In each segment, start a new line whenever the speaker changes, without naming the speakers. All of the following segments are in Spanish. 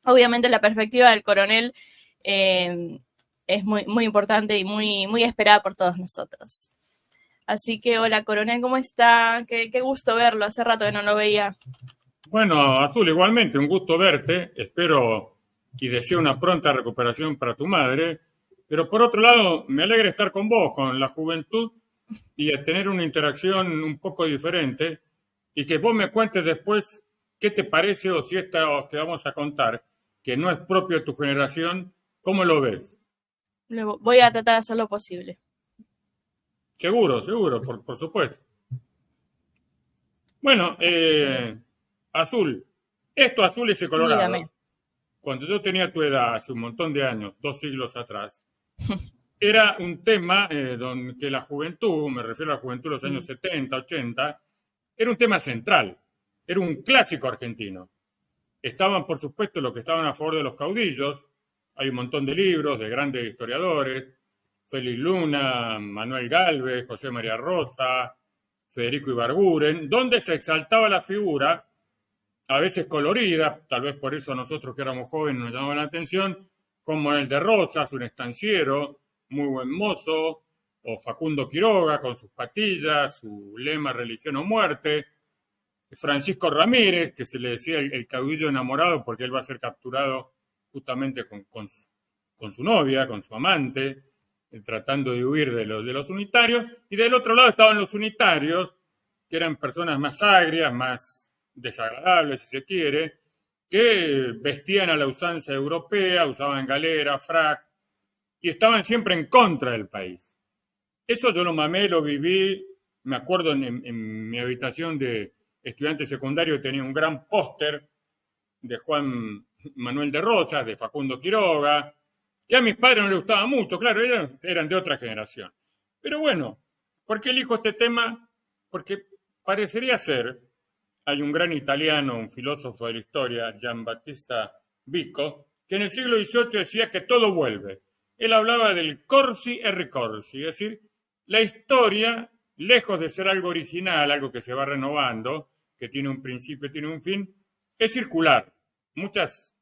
Obviamente la perspectiva del coronel eh, es muy, muy importante y muy, muy esperada por todos nosotros. Así que, hola, coronel, ¿cómo está? Qué gusto verlo, hace rato que no lo veía.
Bueno, Azul, igualmente, un gusto verte. Espero y deseo una pronta recuperación para tu madre. Pero por otro lado, me alegra estar con vos, con la juventud, y a tener una interacción un poco diferente. Y que vos me cuentes después qué te parece o si esta que vamos a contar, que no es propio de tu generación, ¿cómo lo ves?
Luego voy a tratar de hacer lo posible.
Seguro, seguro, por supuesto. Bueno, Azul, esto azul y
Dígame.
colorado. Cuando yo tenía tu edad, hace un montón de años, 2 siglos atrás, era un tema que la juventud, me refiero a la juventud de los años 70, 80, era un tema central, era un clásico argentino. Estaban, por supuesto, los que estaban a favor de los caudillos, hay un montón de libros de grandes historiadores, Félix Luna, Manuel Gálvez, José María Rosa, Federico Ibarguren, donde se exaltaba la figura a veces colorida, tal vez por eso a nosotros que éramos jóvenes nos llamaba la atención, como el de Rosas, un estanciero, muy buen mozo, o Facundo Quiroga con sus patillas, su lema religión o muerte, Francisco Ramírez, que se le decía el caudillo enamorado porque él va a ser capturado justamente con su novia, con su amante, tratando de huir de los unitarios, y del otro lado estaban los unitarios, que eran personas más agrias, más desagradables, si se quiere, que vestían a la usanza europea, usaban galera, frac, y estaban siempre en contra del país. Eso yo lo mamé, lo viví, me acuerdo en mi habitación de estudiante secundario tenía un gran póster de Juan Manuel de Rosas, de Facundo Quiroga, que a mis padres no les gustaba mucho, claro, eran de otra generación. Pero bueno, ¿por qué elijo este tema? Porque parecería ser, hay un gran italiano, un filósofo de la historia, Giambattista Vico, que en el siglo XVIII decía que todo vuelve. Él hablaba del corsi e ricorsi, es decir, la historia, lejos de ser algo original, algo que se va renovando, que tiene un principio, tiene un fin, es circular. Muchas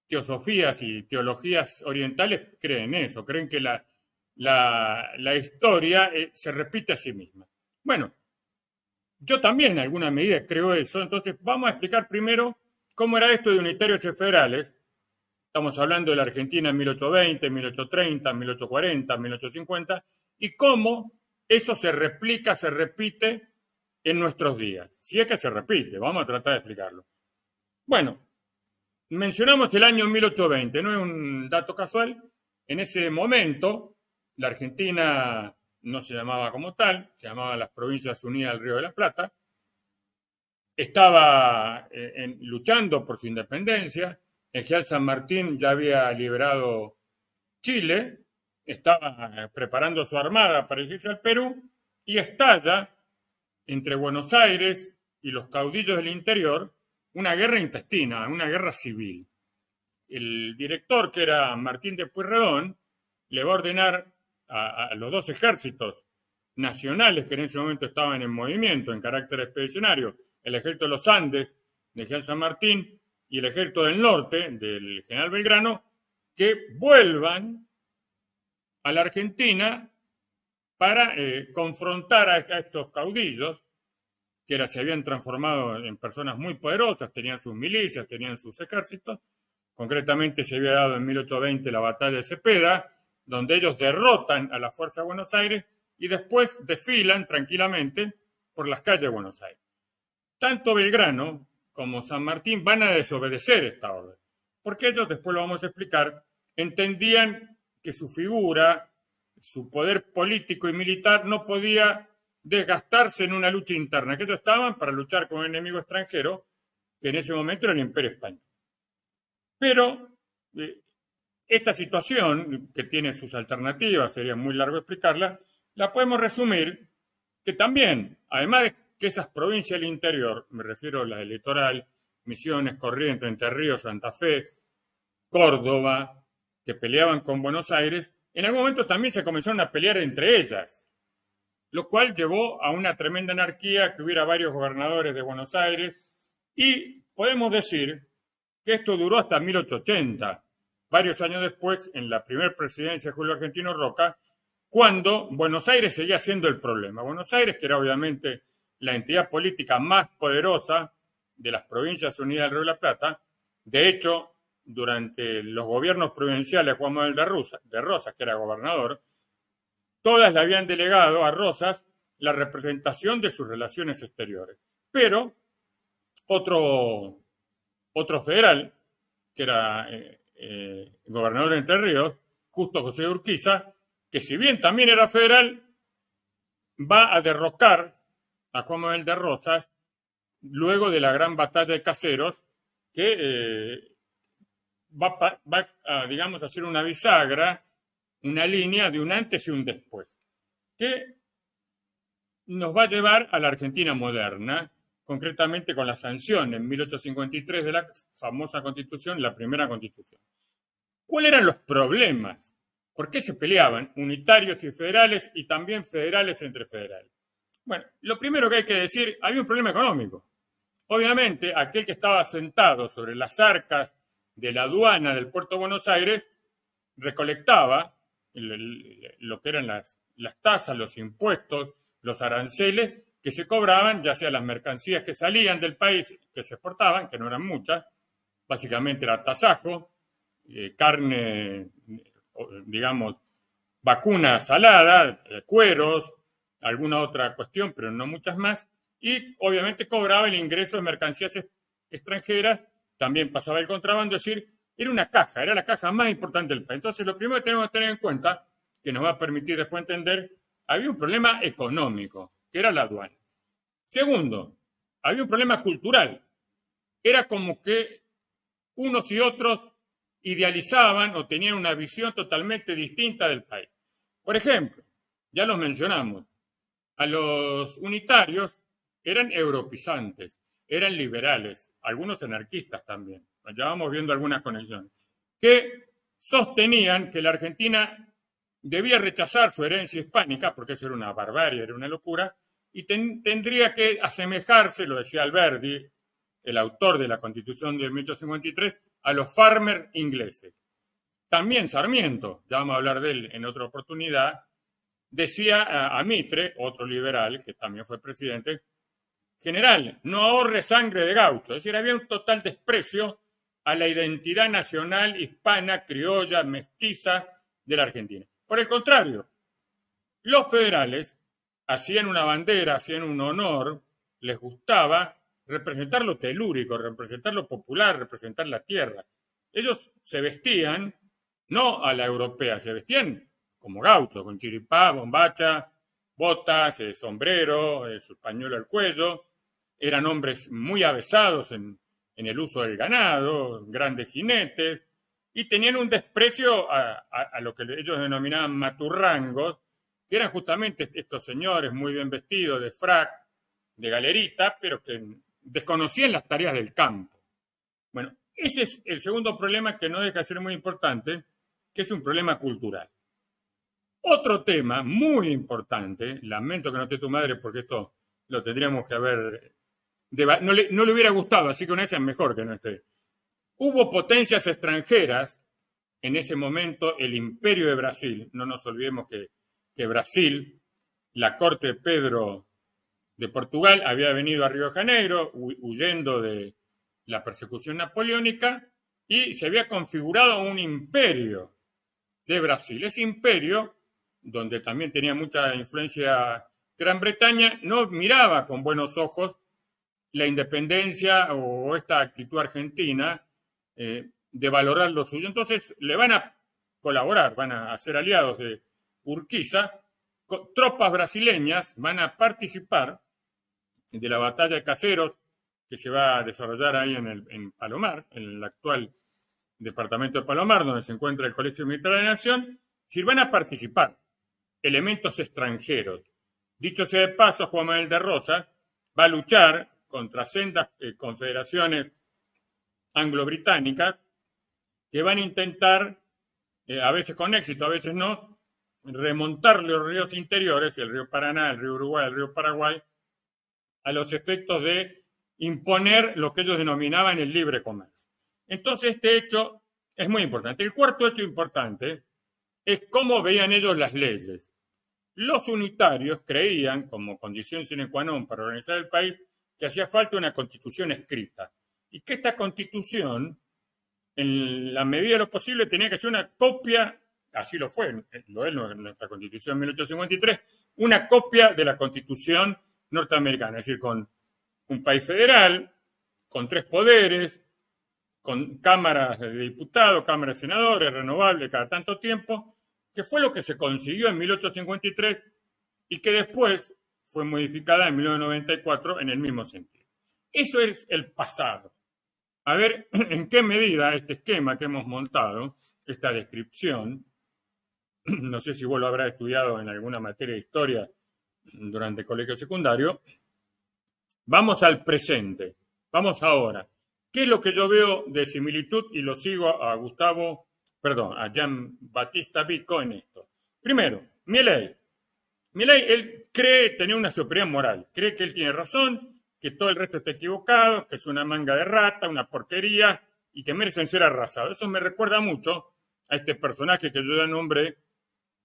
teosofías y teologías orientales creen eso, creen que la historia se repite a sí misma. Bueno, yo también en alguna medida creo eso, entonces vamos a explicar primero cómo era esto de unitarios y federales. Estamos hablando de la Argentina en 1820, 1830, 1840, 1850, y cómo eso se replica, se repite en nuestros días. Si es que se repite, vamos a tratar de explicarlo. Bueno, mencionamos el año 1820, no es un dato casual. En ese momento, la Argentina no se llamaba como tal, se llamaba las Provincias Unidas del Río de la Plata, estaba luchando por su independencia, el general San Martín ya había liberado Chile, estaba preparando su armada para irse al Perú y estalla entre Buenos Aires y los caudillos del interior una guerra intestina, una guerra civil. El director, que era Martín de Pueyrredón, le va a ordenar a los dos ejércitos nacionales que en ese momento estaban en movimiento en carácter expedicionario, el ejército de los Andes de general San Martín y el ejército del norte del general Belgrano, que vuelvan a la Argentina para confrontar a estos caudillos que se habían transformado en personas muy poderosas, tenían sus milicias, tenían sus ejércitos. Concretamente se había dado en 1820 la batalla de Cepeda, donde ellos derrotan a la Fuerza de Buenos Aires y después desfilan tranquilamente por las calles de Buenos Aires. Tanto Belgrano como San Martín van a desobedecer esta orden, porque ellos, después lo vamos a explicar, entendían que su figura, su poder político y militar no podía desgastarse en una lucha interna, que ellos estaban para luchar con un enemigo extranjero, que en ese momento era el Imperio Español. Pero esta situación, que tiene sus alternativas, sería muy largo explicarla, la podemos resumir que también, además de que esas provincias del interior, me refiero a las del litoral, Misiones, Corrientes, Entre Ríos, Santa Fe, Córdoba, que peleaban con Buenos Aires, en algún momento también se comenzaron a pelear entre ellas, lo cual llevó a una tremenda anarquía, que hubiera varios gobernadores de Buenos Aires, y podemos decir que esto duró hasta 1880, varios años después, en la primera presidencia de Julio Argentino Roca, cuando Buenos Aires seguía siendo el problema. Buenos Aires, que era obviamente la entidad política más poderosa de las Provincias Unidas del Río de la Plata, de hecho, durante los gobiernos provinciales de Juan Manuel de Rosas, que era gobernador, todas le habían delegado a Rosas la representación de sus relaciones exteriores. Pero otro federal, que era gobernador de Entre Ríos, Justo José de Urquiza, que si bien también era federal, va a derrocar a Juan Manuel de Rosas luego de la gran batalla de Caseros, que va a, digamos, hacer una bisagra, una línea de un antes y un después, que nos va a llevar a la Argentina moderna, concretamente con la sanción en 1853 de la famosa Constitución, la primera Constitución. ¿Cuáles eran los problemas? ¿Por qué se peleaban unitarios y federales y también federales entre federales? Bueno, lo primero que hay que decir, había un problema económico. Obviamente, aquel que estaba sentado sobre las arcas de la aduana del puerto de Buenos Aires recolectaba lo que eran las tasas, los impuestos, los aranceles que se cobraban, ya sea las mercancías que salían del país, que se exportaban, que no eran muchas, básicamente era tasajo, carne, digamos, vacuna salada, cueros, alguna otra cuestión, pero no muchas más, y obviamente cobraba el ingreso de mercancías extranjeras, también pasaba el contrabando, es decir, era una caja, era la caja más importante del país. Entonces, lo primero que tenemos que tener en cuenta, que nos va a permitir después entender, había un problema económico, que era la aduana. Segundo, había un problema cultural. Era como que unos y otros idealizaban o tenían una visión totalmente distinta del país. Por ejemplo, ya los mencionamos, a los unitarios eran europeizantes, eran liberales, algunos anarquistas también, ya vamos viendo algunas conexiones, que sostenían que la Argentina debía rechazar su herencia hispánica, porque eso era una barbarie, era una locura, y tendría que asemejarse, lo decía Alberdi, el autor de la Constitución de 1853, a los farmers ingleses. También Sarmiento, ya vamos a hablar de él en otra oportunidad, decía a Mitre, otro liberal, que también fue presidente, general, no ahorre sangre de gaucho. Es decir, había un total desprecio a la identidad nacional hispana, criolla, mestiza de la Argentina. Por el contrario, los federales hacían una bandera, hacían un honor, les gustaba representar lo telúrico, representar lo popular, representar la tierra. Ellos se vestían, no a la europea, se vestían como gauchos, con chiripá, bombacha, botas, sombrero, su pañuelo al cuello. Eran hombres muy avesados en el uso del ganado, grandes jinetes, y tenían un desprecio a lo que ellos denominaban maturrangos, que eran justamente estos señores muy bien vestidos, de frac, de galerita, pero que desconocían las tareas del campo. Bueno, ese es el segundo problema que no deja de ser muy importante, que es un problema cultural. Otro tema muy importante, lamento que no esté tu madre porque esto lo tendríamos que haber... No le hubiera gustado, así que una vez es mejor que no esté. Hubo potencias extranjeras, en ese momento el Imperio de Brasil, no nos olvidemos que Brasil, la corte de Pedro de Portugal, había venido a Río de Janeiro huyendo de la persecución napoleónica y se había configurado un imperio de Brasil. Ese imperio, donde también tenía mucha influencia Gran Bretaña, no miraba con buenos ojos la independencia o esta actitud argentina de valorar lo suyo. Entonces le van a colaborar, van a ser aliados de Urquiza, tropas brasileñas van a participar de la batalla de Caseros que se va a desarrollar ahí en Palomar, en el actual departamento de Palomar, donde se encuentra el Colegio Militar de la Nación. Si van a participar elementos extranjeros. Dicho sea de paso, Juan Manuel de Rosas va a luchar contra sendas confederaciones anglo-británicas que van a intentar, a veces con éxito, a veces no, remontar los ríos interiores, el río Paraná, el río Uruguay, el río Paraguay, a los efectos de imponer lo que ellos denominaban el libre comercio. Entonces este hecho es muy importante. El cuarto hecho importante es cómo veían ellos las leyes. Los unitarios creían, como condición sine qua non para organizar el país, que hacía falta una constitución escrita y que esta constitución, en la medida de lo posible, tenía que ser una copia, así lo fue, lo es nuestra constitución de 1853, una copia de la constitución norteamericana, es decir, con un país federal, con 3 poderes, con cámaras de diputados, cámaras de senadores, renovables cada tanto tiempo, que fue lo que se consiguió en 1853 y que después fue modificada en 1994 en el mismo sentido. Eso es el pasado. A ver en qué medida este esquema que hemos montado, esta descripción, no sé si vos lo habrás estudiado en alguna materia de historia durante el colegio secundario, vamos al presente, vamos ahora. ¿Qué es lo que yo veo de similitud? Y lo sigo a a Jean-Baptiste Vico en esto. Primero, Milei. Milei, él cree tener una superioridad moral, cree que él tiene razón, que todo el resto está equivocado, que es una manga de rata, una porquería y que merecen ser arrasados. Eso me recuerda mucho a este personaje que yo ya nombré,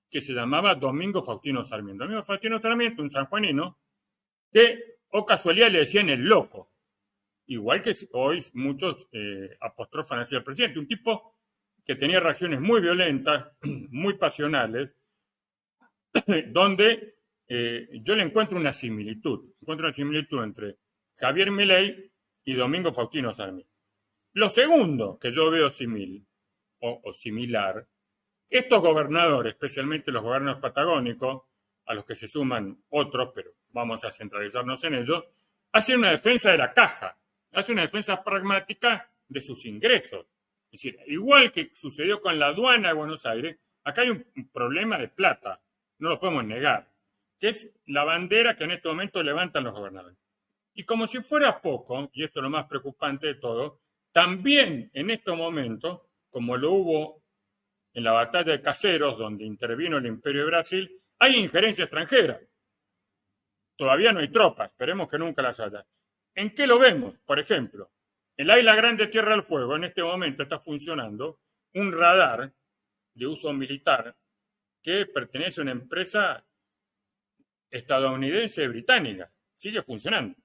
que se llamaba Domingo Faustino Sarmiento. Domingo Faustino Sarmiento, un sanjuanino, que, o casualidad, le decían el loco. Igual que hoy muchos apostrofan hacia el presidente. Un tipo que tenía reacciones muy violentas, muy pasionales, donde yo le encuentro una similitud. Encuentro una similitud entre Javier Milei y Domingo Faustino Sarmiento. Lo segundo que yo veo similar, estos gobernadores, especialmente los gobernadores patagónicos, a los que se suman otros, pero vamos a centralizarnos en ellos, hacen una defensa de la caja, hacen una defensa pragmática de sus ingresos. Es decir, igual que sucedió con la aduana de Buenos Aires, acá hay un problema de plata, no lo podemos negar, que es la bandera que en este momento levantan los gobernadores. Y como si fuera poco, y esto es lo más preocupante de todo, también en estos momentos, como lo hubo en la batalla de Caseros, donde intervino el Imperio de Brasil, hay injerencia extranjera. Todavía no hay tropas, esperemos que nunca las haya. ¿En qué lo vemos? Por ejemplo, en la Isla Grande Tierra del Fuego, en este momento está funcionando un radar de uso militar que pertenece a una empresa estadounidense británica. Sigue funcionando.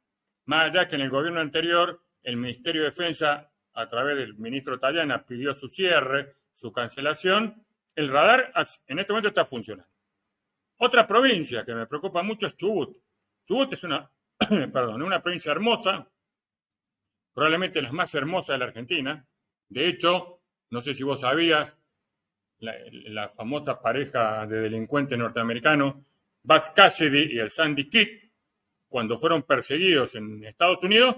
Más allá que en el gobierno anterior, el Ministerio de Defensa, a través del ministro Tajana, pidió su cierre, su cancelación, el radar en este momento está funcionando. Otra provincia que me preocupa mucho es Chubut. Chubut es una provincia hermosa, probablemente la más hermosa de la Argentina. De hecho, no sé si vos sabías, la famosa pareja de delincuentes norteamericanos, Buzz Cassidy y el Sandy Kid, cuando fueron perseguidos en Estados Unidos,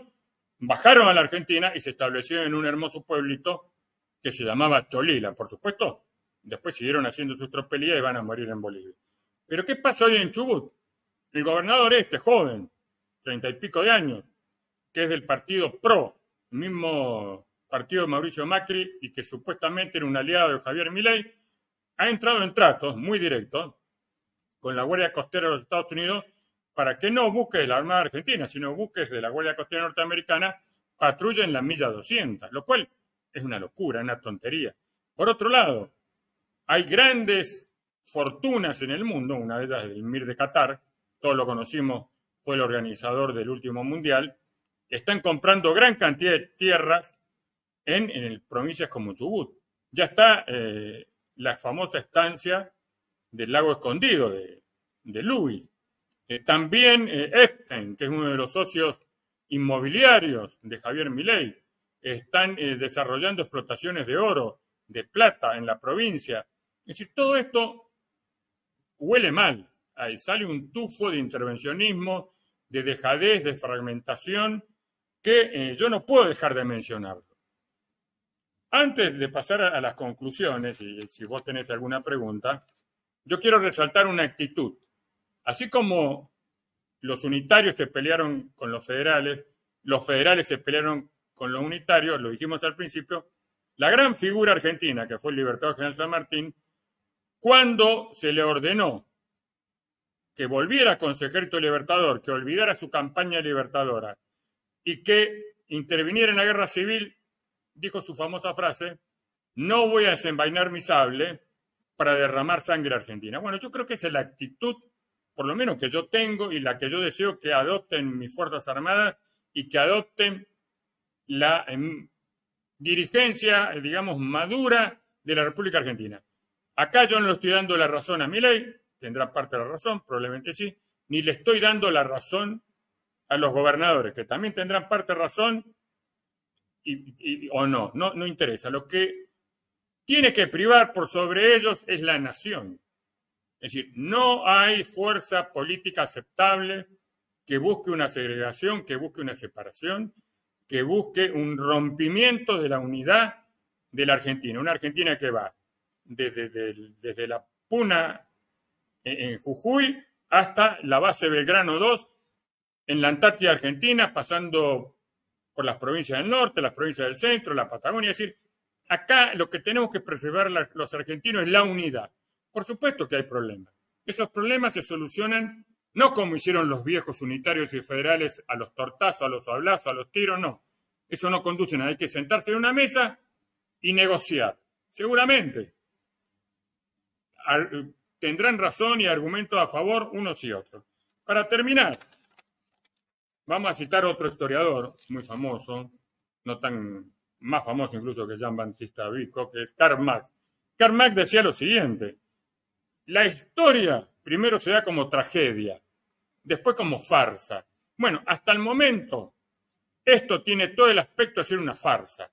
bajaron a la Argentina y se establecieron en un hermoso pueblito que se llamaba Cholila. Por supuesto, después siguieron haciendo sus tropelías y van a morir en Bolivia. Pero ¿qué pasa hoy en Chubut? El gobernador joven, 30 y pico de años, que es del partido PRO, el mismo partido de Mauricio Macri y que supuestamente era un aliado de Javier Milei, ha entrado en tratos muy directos con la Guardia Costera de los Estados Unidos para que no buques de la Armada Argentina, sino buques de la Guardia Costera norteamericana patrullen la milla 200, lo cual es una locura, una tontería. Por otro lado, hay grandes fortunas en el mundo, una de ellas es el Emir de Qatar, todos lo conocimos, fue el organizador del último mundial, están comprando gran cantidad de tierras en provincias como Chubut. Ya está la famosa estancia del lago escondido de Lewis. También Epstein, que es uno de los socios inmobiliarios de Javier Milei, están desarrollando explotaciones de oro, de plata en la provincia. Es decir, todo esto huele mal. Ahí sale un tufo de intervencionismo, de dejadez, de fragmentación, que yo no puedo dejar de mencionarlo. Antes de pasar a las conclusiones, y si vos tenés alguna pregunta, yo quiero resaltar una actitud. Así como los unitarios se pelearon con los federales se pelearon con los unitarios, lo dijimos al principio, la gran figura argentina, que fue el Libertador General San Martín, cuando se le ordenó que volviera con su ejército libertador, que olvidara su campaña libertadora y que interviniera en la guerra civil, dijo su famosa frase: no voy a desenvainar mi sable para derramar sangre argentina. Bueno, yo creo que esa es la actitud, por lo menos que yo tengo y la que yo deseo que adopten mis Fuerzas Armadas y que adopten la dirigencia, digamos, madura de la República Argentina. Acá yo no le estoy dando la razón a Milei, tendrá parte de la razón, probablemente sí, ni le estoy dando la razón a los gobernadores, que también tendrán parte de razón o no interesa. Lo que tiene que privar por sobre ellos es la nación. Es decir, no hay fuerza política aceptable que busque una segregación, que busque una separación, que busque un rompimiento de la unidad de la Argentina. Una Argentina que va desde la Puna en Jujuy hasta la base Belgrano 2 en la Antártida Argentina, pasando por las provincias del norte, las provincias del centro, la Patagonia. Es decir, acá lo que tenemos que preservar los argentinos es la unidad. Por supuesto que hay problemas. Esos problemas se solucionan no como hicieron los viejos unitarios y federales, a los tortazos, a los sablazos, a los tiros, no. Eso no conduce a nada. Hay que sentarse en una mesa y negociar. Seguramente tendrán razón y argumentos a favor unos y otros. Para terminar, vamos a citar otro historiador muy famoso, no tan más famoso incluso que Jean-Baptiste Vico, que es Karl Marx. Karl Marx decía lo siguiente: la historia primero se da como tragedia, después como farsa. Bueno, hasta el momento esto tiene todo el aspecto de ser una farsa,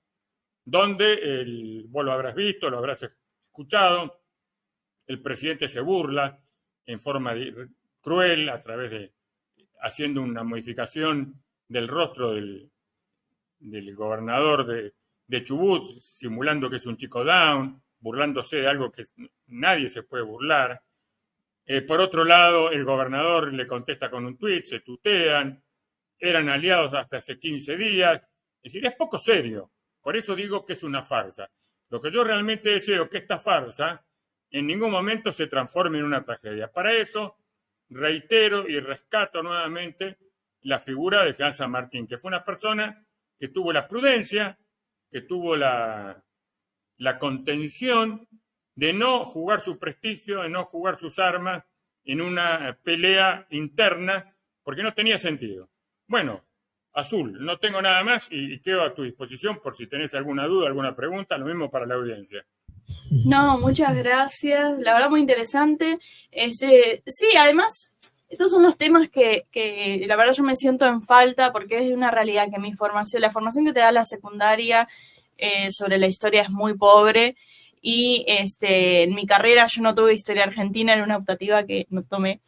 donde vos lo habrás visto, lo habrás escuchado, el presidente se burla en forma cruel a través de haciendo una modificación del rostro del gobernador de Chubut, simulando que es un chico down, burlándose de algo que nadie se puede burlar. Por otro lado, el gobernador le contesta con un tuit, se tutean, eran aliados hasta hace 15 días. Es decir, es poco serio. Por eso digo que es una farsa. Lo que yo realmente deseo es que esta farsa en ningún momento se transforme en una tragedia. Para eso, reitero y rescato nuevamente la figura de Jean San Martín, que fue una persona que tuvo la prudencia, que tuvo la contención de no jugar su prestigio, de no jugar sus armas en una pelea interna, porque no tenía sentido. Bueno, Azul, no tengo nada más y quedo a tu disposición por si tenés alguna duda, alguna pregunta, lo mismo para la audiencia.
No, muchas gracias, la verdad muy interesante. Sí, además, estos son los temas que la verdad yo me siento en falta, porque es una realidad que la formación que te da la secundaria sobre la historia es muy pobre, y en mi carrera yo no tuve historia argentina, era una optativa que no tomé.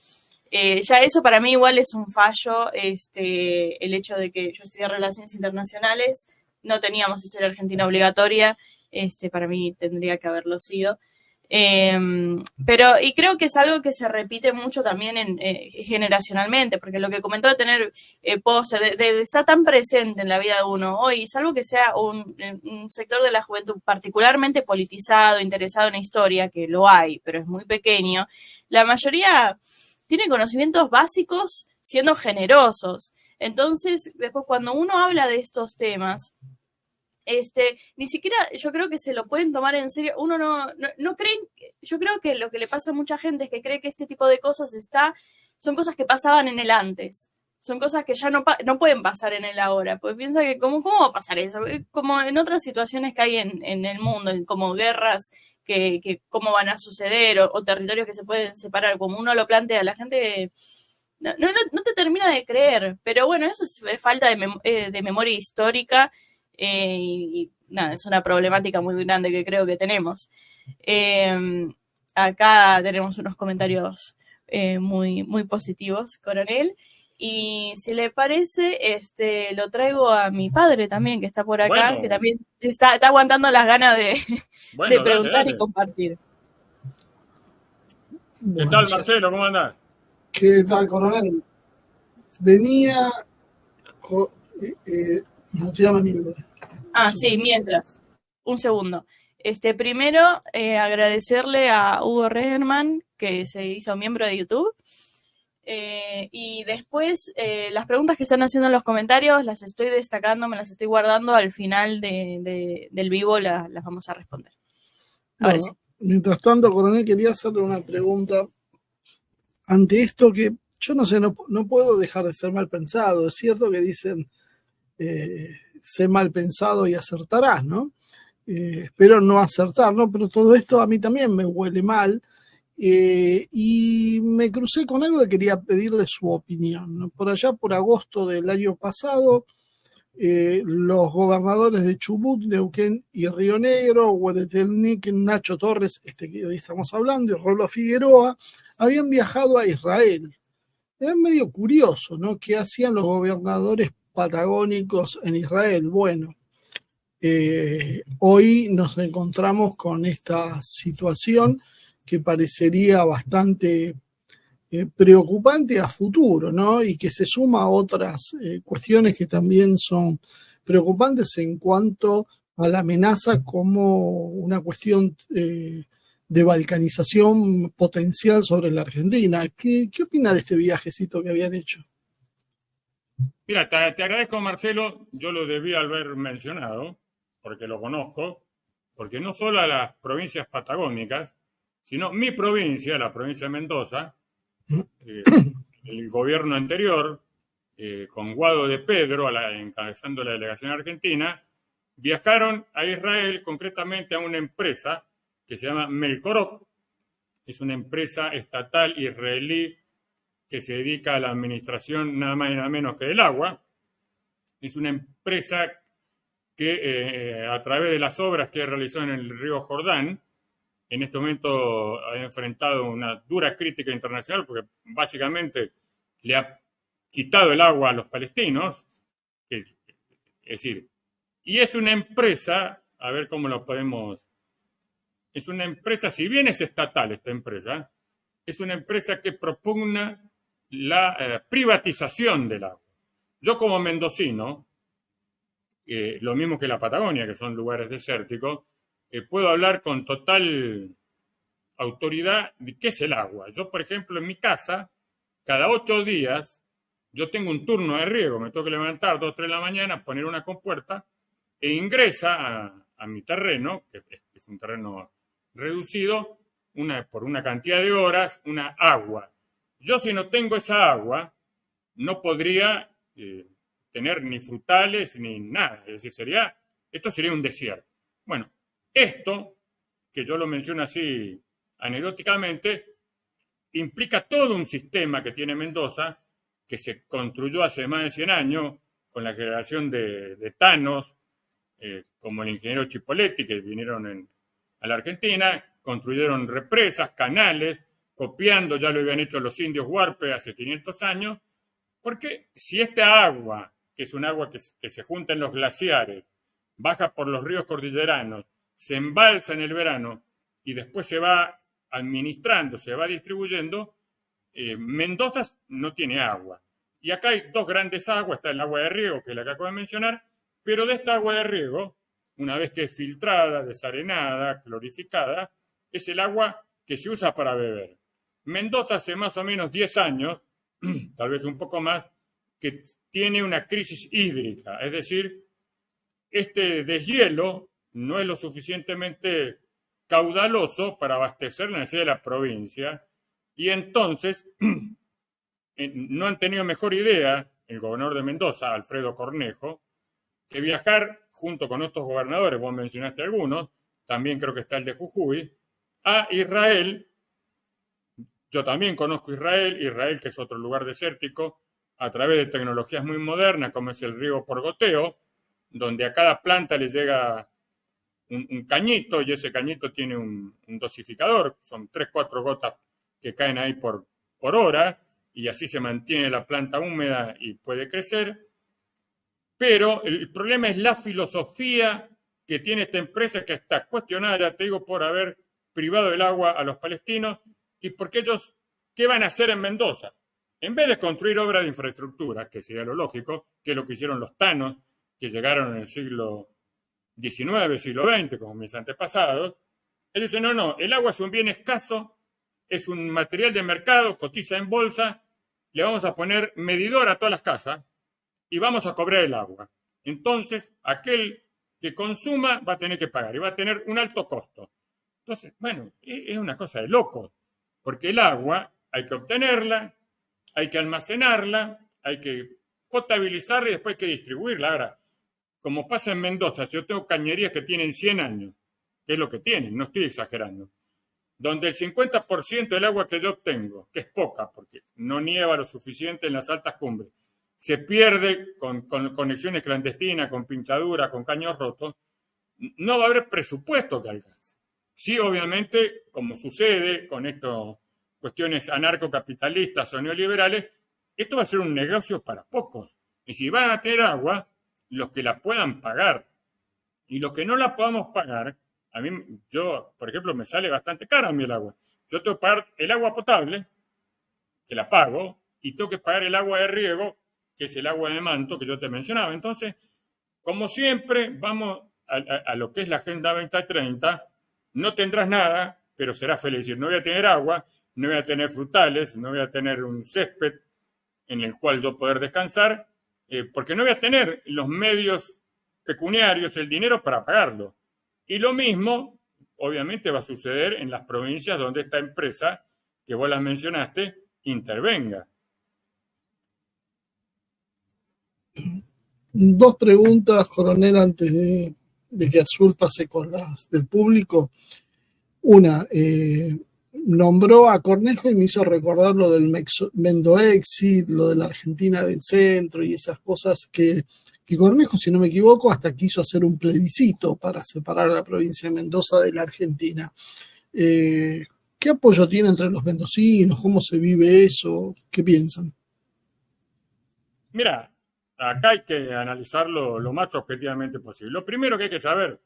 Ya eso para mí igual es un fallo, el hecho de que yo estudié Relaciones Internacionales, no teníamos historia argentina obligatoria, para mí tendría que haberlo sido. Y creo que es algo que se repite mucho también generacionalmente, porque lo que comentó de tener póster, de estar tan presente en la vida de uno hoy, salvo que sea un sector de la juventud particularmente politizado, interesado en la historia, que lo hay, pero es muy pequeño, la mayoría tiene conocimientos básicos siendo generosos. Entonces, después cuando uno habla de estos temas, ni siquiera yo creo que se lo pueden tomar en serio. Uno no creen. Yo creo que lo que le pasa a mucha gente es que cree que este tipo de cosas son cosas que pasaban en el antes. Son cosas que ya no pueden pasar en el ahora. Pues piensa que ¿cómo va a pasar eso? Como en otras situaciones que hay en el mundo, como guerras que cómo van a suceder, o territorios que se pueden separar, como uno lo plantea, la gente no te termina de creer. Pero bueno, eso es falta de memoria histórica. Y nada, es una problemática muy grande que creo que tenemos. Acá tenemos unos comentarios muy, muy positivos, coronel. Y si le parece, lo traigo a mi padre también, que está por acá, bueno, que también está aguantando las ganas de preguntar, dale. Y compartir.
¿Qué tal, Marcelo? ¿Cómo andás?
¿Qué tal, coronel? Venía... muteame mi nombre.
Sí, mientras. Un segundo. Primero, agradecerle a Hugo Regerman, que se hizo miembro de YouTube. Y después, las preguntas que están haciendo en los comentarios las estoy destacando, me las estoy guardando al final del vivo, las vamos a responder. Ahora sí.
Mientras tanto, coronel, quería hacerle una pregunta ante esto que yo no sé, no puedo dejar de ser mal pensado. Es cierto que dicen, sé mal pensado y acertarás, ¿no? Espero no acertar, ¿no? Pero todo esto a mí también me huele mal. Y me crucé con algo que quería pedirle su opinión, ¿no? Por allá, por agosto del año pasado, los gobernadores de Chubut, Neuquén y Río Negro, Huehuetenango, Nacho Torres, que hoy estamos hablando, y Rolo Figueroa, habían viajado a Israel. Es medio curioso, ¿no? ¿Qué hacían los gobernadores patagónicos en Israel? Bueno, hoy nos encontramos con esta situación que parecería bastante preocupante a futuro, ¿no? Y que se suma a otras cuestiones que también son preocupantes en cuanto a la amenaza como una cuestión de balcanización potencial sobre la Argentina. ¿Qué opina de este viajecito que habían hecho?
Mira, te agradezco, Marcelo, yo lo debí haber mencionado, porque lo conozco, porque no solo a las provincias patagónicas, sino mi provincia, la provincia de Mendoza, el gobierno anterior, con Guado de Pedro encabezando la delegación argentina, viajaron a Israel, concretamente a una empresa que se llama Melcorot. Es una empresa estatal israelí que se dedica a la administración nada más y nada menos que del agua. Es una empresa que a través de las obras que realizó en el río Jordán, en este momento ha enfrentado una dura crítica internacional porque básicamente le ha quitado el agua a los palestinos. Es decir, y es una empresa, a ver cómo lo podemos... Es una empresa, si bien es estatal esta empresa, es una empresa que propugna la privatización del agua. Yo como mendocino, lo mismo que la Patagonia, que son lugares desérticos, puedo hablar con total autoridad de qué es el agua. Yo, por ejemplo, en mi casa, cada 8 días, yo tengo un turno de riego, me tengo que levantar 2 o 3 de la mañana, poner una compuerta e ingresa a mi terreno, que es un terreno reducido, por una cantidad de horas, una agua. Yo si no tengo esa agua, no podría tener ni frutales ni nada. Es decir, esto sería un desierto. Bueno, esto, que yo lo menciono así anecdóticamente, implica todo un sistema que tiene Mendoza, que se construyó hace más de 100 años con la generación de tanos, como el ingeniero Chipoletti, que vinieron a la Argentina, construyeron represas, canales, copiando, ya lo habían hecho los indios Huarpe hace 500 años, porque si esta agua, que es un agua que se junta en los glaciares, baja por los ríos cordilleranos, se embalsa en el verano y después se va administrando, se va distribuyendo, Mendoza no tiene agua. Y acá hay 2 grandes aguas, está el agua de riego, que es la que acabo de mencionar, pero de esta agua de riego, una vez que es filtrada, desarenada, clorificada, es el agua que se usa para beber. Mendoza hace más o menos 10 años, tal vez un poco más, que tiene una crisis hídrica, es decir, este deshielo no es lo suficientemente caudaloso para abastecer la necesidad de la provincia y entonces no han tenido mejor idea el gobernador de Mendoza, Alfredo Cornejo, que viajar junto con otros gobernadores, vos mencionaste algunos, también creo que está el de Jujuy, a Israel. Yo también conozco Israel que es otro lugar desértico, a través de tecnologías muy modernas, como es el riego por goteo, donde a cada planta le llega un cañito y ese cañito tiene un dosificador, son 3-4 gotas que caen ahí por hora y así se mantiene la planta húmeda y puede crecer. Pero el problema es la filosofía que tiene esta empresa, que está cuestionada, ya te digo, por haber privado del agua a los palestinos y porque ellos, ¿qué van a hacer en Mendoza? En vez de construir obras de infraestructura, que sería lo lógico, que es lo que hicieron los tanos, que llegaron en el siglo XIX, siglo XX, como mis antepasados, ellos dicen, no, el agua es un bien escaso, es un material de mercado, cotiza en bolsa, le vamos a poner medidor a todas las casas y vamos a cobrar el agua. Entonces, aquel que consuma va a tener que pagar y va a tener un alto costo. Entonces, bueno, es una cosa de loco, porque el agua hay que obtenerla, hay que almacenarla, hay que potabilizarla y después hay que distribuirla. Ahora, como pasa en Mendoza, si yo tengo cañerías que tienen 100 años, que es lo que tienen, no estoy exagerando, donde el 50% del agua que yo obtengo, que es poca, porque no nieva lo suficiente en las altas cumbres, se pierde con conexiones clandestinas, con pinchaduras, con caños rotos, no va a haber presupuesto que alcance. Sí, obviamente, como sucede con estas cuestiones anarcocapitalistas o neoliberales, esto va a ser un negocio para pocos. Y si van a tener agua, los que la puedan pagar. Y los que no la podamos pagar, a mí, por ejemplo, me sale bastante caro a mí el agua. Yo tengo que pagar el agua potable, que la pago, y tengo que pagar el agua de riego, que es el agua de manto que yo te mencionaba. Entonces, como siempre, vamos a lo que es la Agenda 2030, no tendrás nada, pero serás feliz. Es decir, no voy a tener agua, no voy a tener frutales, no voy a tener un césped en el cual yo poder descansar, porque no voy a tener los medios pecuniarios, el dinero para pagarlo. Y lo mismo, obviamente, va a suceder en las provincias donde esta empresa, que vos las mencionaste, intervenga.
Dos preguntas, coronel, antes de que Azul pase con las del público. Una, nombró a Cornejo y me hizo recordar lo del Mendoexit, lo de la Argentina del centro y esas cosas que Cornejo, si no me equivoco, hasta quiso hacer un plebiscito para separar a la provincia de Mendoza de la Argentina. ¿Qué apoyo tiene entre los mendocinos? ¿Cómo se vive eso? ¿Qué piensan?
Mira, acá hay que analizarlo lo más objetivamente posible. Lo primero que hay que saber,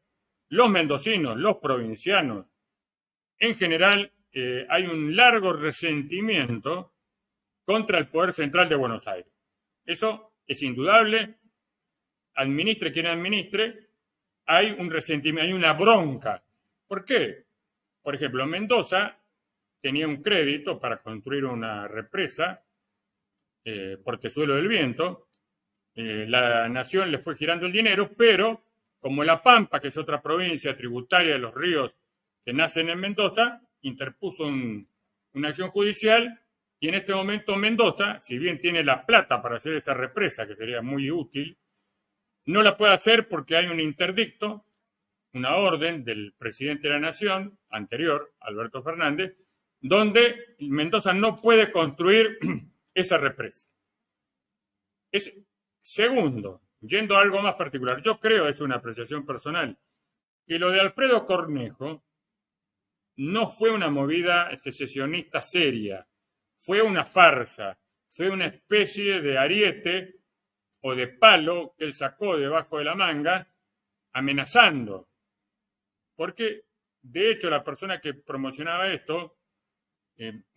los mendocinos, los provincianos, en general hay un largo resentimiento contra el poder central de Buenos Aires. Eso es indudable. Administre quien administre, hay un resentimiento, hay una bronca. ¿Por qué? Por ejemplo, Mendoza tenía un crédito para construir una represa, Portezuelo del Viento. La nación le fue girando el dinero, pero como La Pampa, que es otra provincia tributaria de los ríos que nacen en Mendoza, interpuso una acción judicial y en este momento Mendoza, si bien tiene la plata para hacer esa represa, que sería muy útil, no la puede hacer porque hay un interdicto, una orden del presidente de la Nación, anterior, Alberto Fernández, donde Mendoza no puede construir esa represa. Segundo, yendo a algo más particular, yo creo, es una apreciación personal, que lo de Alfredo Cornejo no fue una movida secesionista seria, fue una farsa, fue una especie de ariete o de palo que él sacó debajo de la manga amenazando. Porque, de hecho, la persona que promocionaba esto,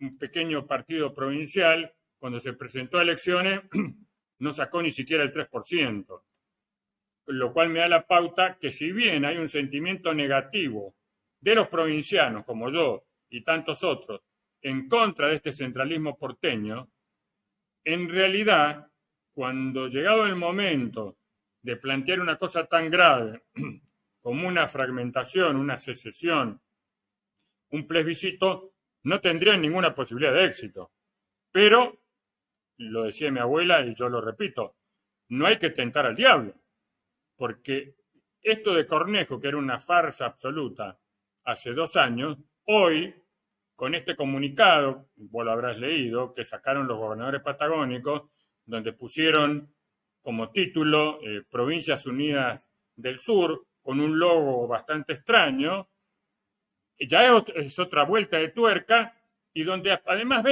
un pequeño partido provincial, cuando se presentó a elecciones, no sacó ni siquiera el 3%. Lo cual me da la pauta que si bien hay un sentimiento negativo de los provincianos, como yo y tantos otros, en contra de este centralismo porteño, en realidad, cuando llegado el momento de plantear una cosa tan grave como una fragmentación, una secesión, un plebiscito, no tendrían ninguna posibilidad de éxito. Pero, lo decía mi abuela y yo lo repito, no hay que tentar al diablo, porque esto de Cornejo, que era una farsa absoluta hace 2 años, hoy, con este comunicado, vos lo habrás leído, que sacaron los gobernadores patagónicos, donde pusieron como título Provincias Unidas del Sur, con un logo bastante extraño, ya es otra vuelta de tuerca, y donde además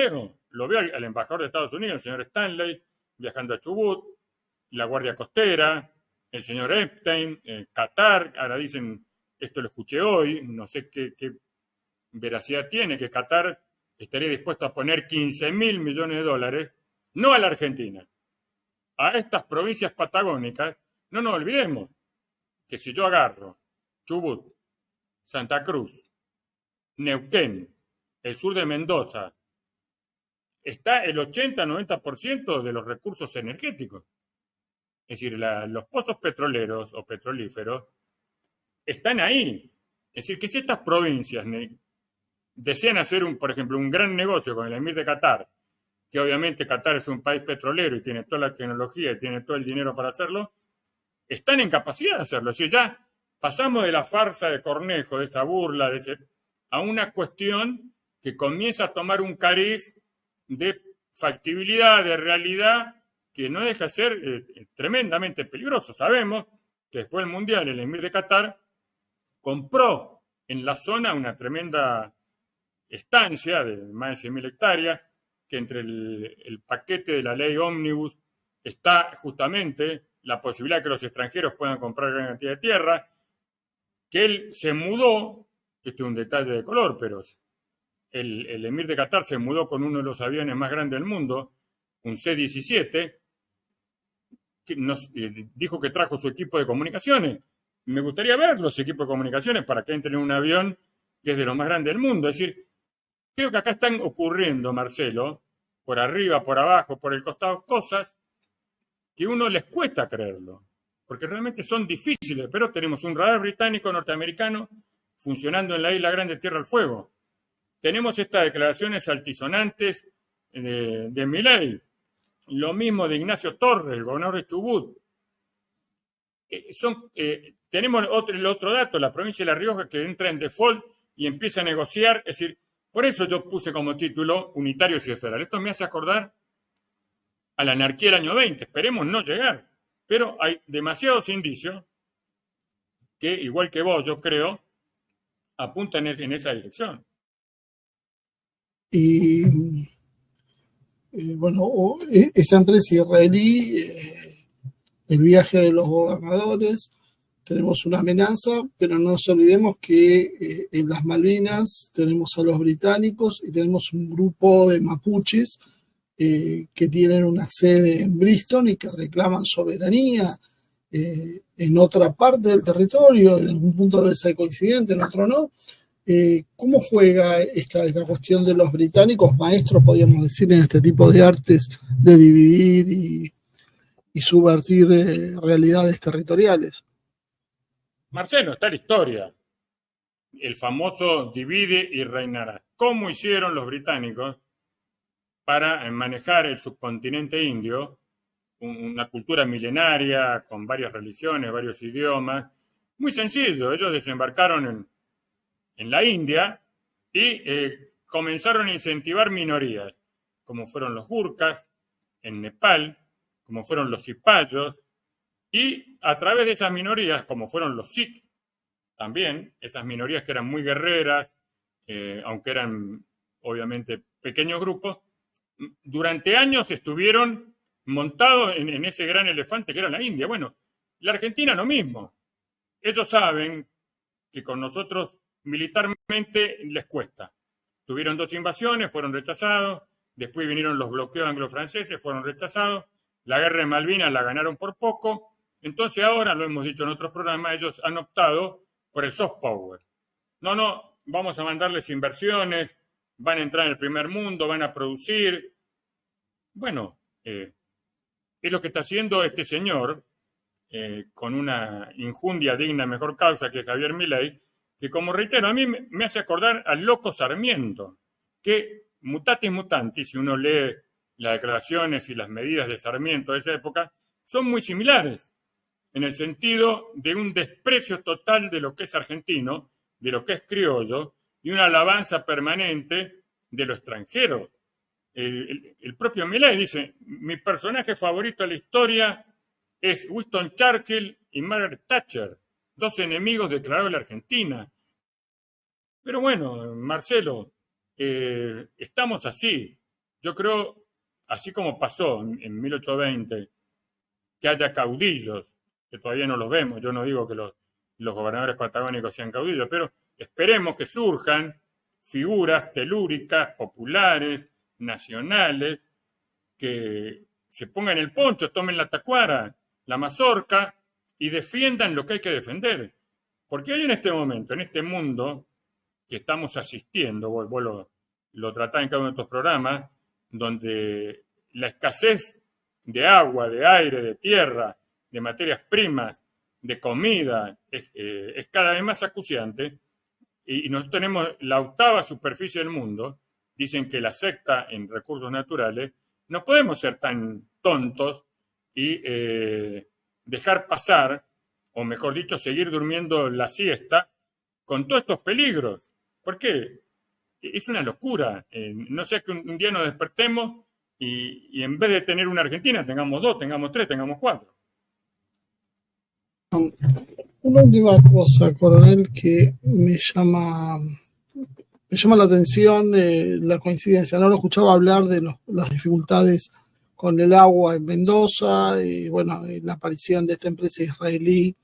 lo veo al embajador de Estados Unidos, el señor Stanley, viajando a Chubut, la Guardia Costera, el señor Epstein, Qatar, ahora dicen, esto lo escuché hoy, no sé qué veracidad tiene, que Qatar estaría dispuesto a poner $15.000 millones, no a la Argentina, a estas provincias patagónicas. No nos olvidemos que si yo agarro Chubut, Santa Cruz, Neuquén, el sur de Mendoza, está el 80-90% de los recursos energéticos. Es decir, los pozos petroleros o petrolíferos están ahí. Es decir, que si estas provincias desean hacer, por ejemplo, un gran negocio con el Emir de Qatar, que obviamente Qatar es un país petrolero y tiene toda la tecnología y tiene todo el dinero para hacerlo, están en capacidad de hacerlo. Es decir, ya pasamos de la farsa de Cornejo, de esa burla, a una cuestión que comienza a tomar un cariz de factibilidad, de realidad, que no deja de ser tremendamente peligroso. Sabemos que después del Mundial el Emir de Qatar compró en la zona una tremenda estancia de más de 100.000 hectáreas, que entre el paquete de la ley Ómnibus está justamente la posibilidad de que los extranjeros puedan comprar gran cantidad de tierra, que él se mudó, este es un detalle de color, pero el Emir de Qatar se mudó con uno de los aviones más grandes del mundo, un C-17, que dijo que trajo su equipo de comunicaciones. Me gustaría ver los equipos de comunicaciones para que entren en un avión que es de los más grandes del mundo. Es decir, creo que acá están ocurriendo, Marcelo, por arriba, por abajo, por el costado, cosas que a uno les cuesta creerlo, porque realmente son difíciles, pero tenemos un radar británico norteamericano funcionando en la isla Grande Tierra del Fuego. Tenemos estas declaraciones altisonantes de Milei, lo mismo de Ignacio Torres, el gobernador de Chubut. Tenemos el otro dato, la provincia de La Rioja, que entra en default y empieza a negociar. Es decir, por eso yo puse como título Unitarios y Federal. Esto me hace acordar a la anarquía del año 20. Esperemos no llegar, pero hay demasiados indicios que, igual que vos, yo creo, apuntan en esa dirección.
Y bueno, esa empresa israelí, el viaje de los gobernadores, tenemos una amenaza, pero no nos olvidemos que en las Malvinas tenemos a los británicos y tenemos un grupo de mapuches que tienen una sede en Bristol y que reclaman soberanía en otra parte del territorio, en algún punto debe ser coincidente, en otro no. ¿Cómo juega esta cuestión de los británicos, maestros, podríamos decir, en este tipo de artes de dividir y subvertir realidades territoriales?
Marcelo, está la historia. El famoso divide y reinará. ¿Cómo hicieron los británicos para manejar el subcontinente indio, una cultura milenaria, con varias religiones, varios idiomas? Muy sencillo, ellos desembarcaron en la India y comenzaron a incentivar minorías, como fueron los Gurkhas en Nepal, como fueron los cipayos, y a través de esas minorías, como fueron los Sikh, también, esas minorías que eran muy guerreras, aunque eran obviamente pequeños grupos, durante años estuvieron montados en ese gran elefante que era la India. Bueno, la Argentina lo mismo. Ellos saben que con nosotros militarmente les cuesta. Tuvieron 2 invasiones, fueron rechazados, después vinieron los bloqueos anglo-franceses, fueron rechazados, la guerra de Malvinas la ganaron por poco. Entonces ahora, lo hemos dicho en otros programas, ellos han optado por el soft power. No, vamos a mandarles inversiones, van a entrar en el primer mundo, van a producir. Bueno, es lo que está haciendo este señor, con una injundia digna de mejor causa, que es Javier Milei, que, como reitero, a mí me hace acordar al loco Sarmiento, que mutatis mutandis, si uno lee las declaraciones y las medidas de Sarmiento de esa época, son muy similares, en el sentido de un desprecio total de lo que es argentino, de lo que es criollo, y una alabanza permanente de lo extranjero. El propio Milei dice, mi personaje favorito de la historia es Winston Churchill y Margaret Thatcher, 2 enemigos declarados de la Argentina. Pero bueno, Marcelo, estamos así. Yo creo, así como pasó en 1820, que haya caudillos, que todavía no los vemos. Yo no digo que los gobernadores patagónicos sean caudillos, pero esperemos que surjan figuras telúricas, populares, nacionales, que se pongan el poncho, tomen la tacuara, la mazorca y defiendan lo que hay que defender. Porque hoy en este momento, en este mundo que estamos asistiendo, vos lo tratás en cada uno de estos programas, donde la escasez de agua, de aire, de tierra, de materias primas, de comida, es cada vez más acuciante, y nosotros tenemos la 8ª superficie del mundo. Dicen que la 6ª en recursos naturales. No podemos ser tan tontos y dejar pasar, o mejor dicho, seguir durmiendo la siesta con todos estos peligros. ¿Por qué? Es una locura. No sea que un día nos despertemos y en vez de tener una Argentina, tengamos 2, tengamos 3, tengamos 4.
Una última cosa, coronel, que me llama la atención la coincidencia. No lo escuchaba hablar de las dificultades con el agua en Mendoza y bueno, la aparición de esta empresa israelí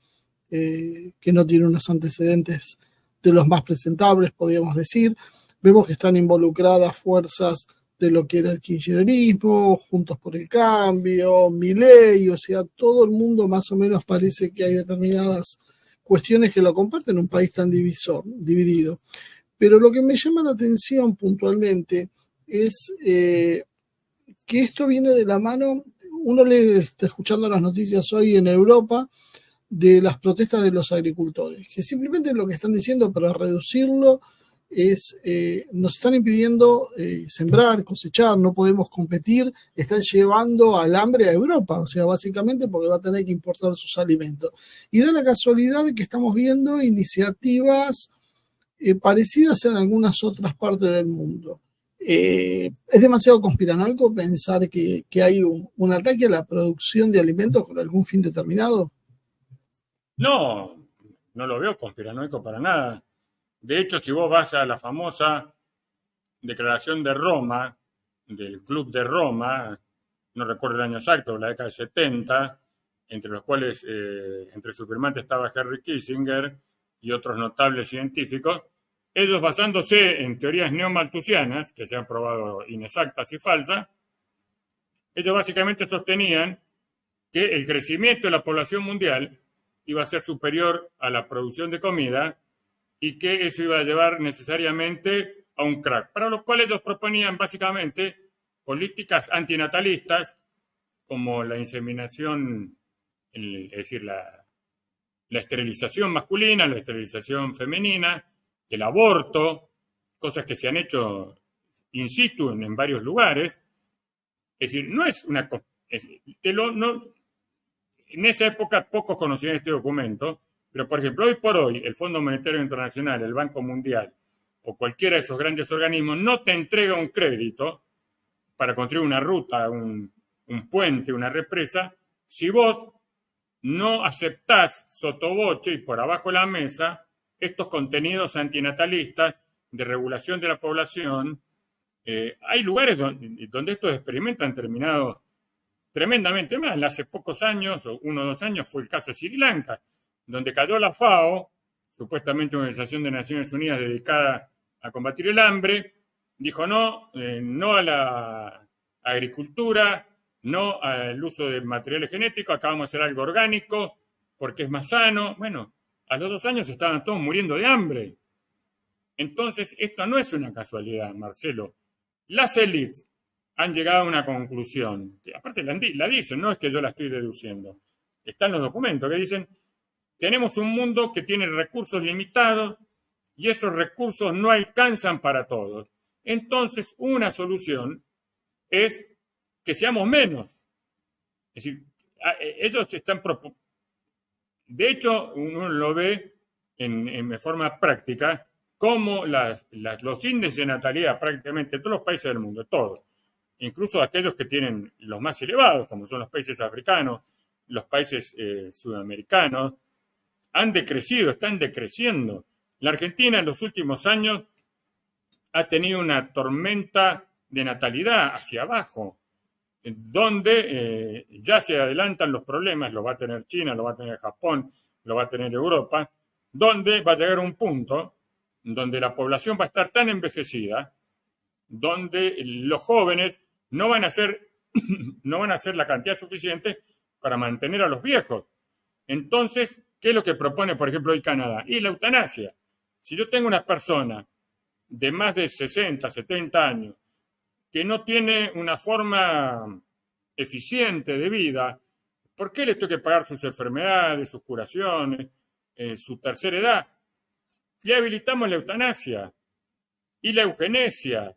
que no tiene unos antecedentes de los más presentables, podríamos decir. Vemos que están involucradas fuerzas de lo que era el kirchnerismo, Juntos por el Cambio, Milei, o sea, todo el mundo más o menos parece que hay determinadas cuestiones que lo comparten en un país tan dividido. Pero lo que me llama la atención puntualmente es que esto viene de la mano, uno le está escuchando las noticias hoy en Europa de las protestas de los agricultores, que simplemente lo que están diciendo para reducirlo es, nos están impidiendo sembrar, cosechar, no podemos competir, están llevando al hambre a Europa, o sea, básicamente porque va a tener que importar sus alimentos. Y da la casualidad de que estamos viendo iniciativas parecidas en algunas otras partes del mundo. ¿Es demasiado conspiranoico pensar que hay un ataque a la producción de alimentos con algún fin determinado?
No, no lo veo conspiranoico para nada. De hecho, si vos vas a la famosa Declaración de Roma, del Club de Roma, no recuerdo el año exacto, la década de 70, entre los cuales, entre sus firmantes estaba Henry Kissinger y otros notables científicos, ellos basándose en teorías neomalthusianas, que se han probado inexactas y falsas, ellos básicamente sostenían que el crecimiento de la población mundial iba a ser superior a la producción de comida y que eso iba a llevar necesariamente a un crack, para lo cual ellos proponían básicamente políticas antinatalistas como la inseminación, es decir, la esterilización masculina, la esterilización femenina, el aborto, cosas que se han hecho in situ en varios lugares. Es decir, no es una... en esa época pocos conocían este documento, pero, por ejemplo, hoy por hoy, el Fondo Monetario Internacional, el Banco Mundial o cualquiera de esos grandes organismos no te entrega un crédito para construir una ruta, un puente, una represa, si vos no aceptás sotoboche y por abajo de la mesa estos contenidos antinatalistas de regulación de la población. Hay lugares donde estos experimentos han terminado tremendamente mal. Hace pocos años, o 1 o 2 años, fue el caso de Sri Lanka, donde cayó la FAO, supuestamente una organización de Naciones Unidas dedicada a combatir el hambre, dijo no a la agricultura, no al uso de materiales genéticos, acá vamos a hacer algo orgánico porque es más sano. Bueno, a los 2 años estaban todos muriendo de hambre. Entonces, esto no es una casualidad, Marcelo. Las élites han llegado a una conclusión, que aparte la dicen, no es que yo la estoy deduciendo. Están los documentos que dicen, tenemos un mundo que tiene recursos limitados y esos recursos no alcanzan para todos. Entonces, una solución es que seamos menos. Es decir, ellos están... De hecho, uno lo ve en forma práctica, como los índices de natalidad prácticamente en todos los países del mundo, todos, incluso aquellos que tienen los más elevados, como son los países africanos, los países sudamericanos, han decrecido, están decreciendo. La Argentina en los últimos años ha tenido una tormenta de natalidad hacia abajo, donde ya se adelantan los problemas, lo va a tener China, lo va a tener Japón, lo va a tener Europa, donde va a llegar un punto donde la población va a estar tan envejecida, donde los jóvenes no van a ser la cantidad suficiente para mantener a los viejos. Entonces, ¿qué es lo que propone, por ejemplo, hoy Canadá? Y la eutanasia. Si yo tengo una persona de más de 60, 70 años que no tiene una forma eficiente de vida, ¿por qué le tengo que pagar sus enfermedades, sus curaciones, su tercera edad? Le habilitamos la eutanasia y la eugenesia.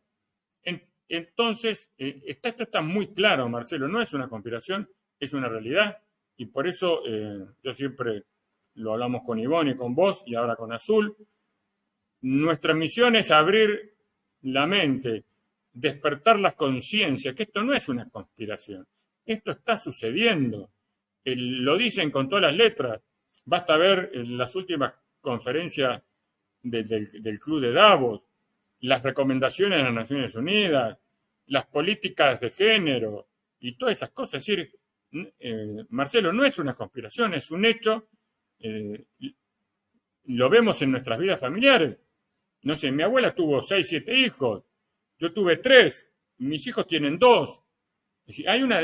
Entonces, esto está muy claro, Marcelo, no es una conspiración, es una realidad, y por eso yo siempre lo hablamos con Ivonne y con vos, y ahora con Azul. Nuestra misión es abrir la mente, despertar las conciencias, que esto no es una conspiración, esto está sucediendo. Lo dicen con todas las letras, basta ver las últimas conferencias del Club de Davos, las recomendaciones de las Naciones Unidas, las políticas de género y todas esas cosas. Es decir, Marcelo, no es una conspiración, es un hecho, lo vemos en nuestras vidas familiares. No sé, mi abuela tuvo 6, 7 hijos, yo tuve 3, mis hijos tienen 2. Es decir, hay una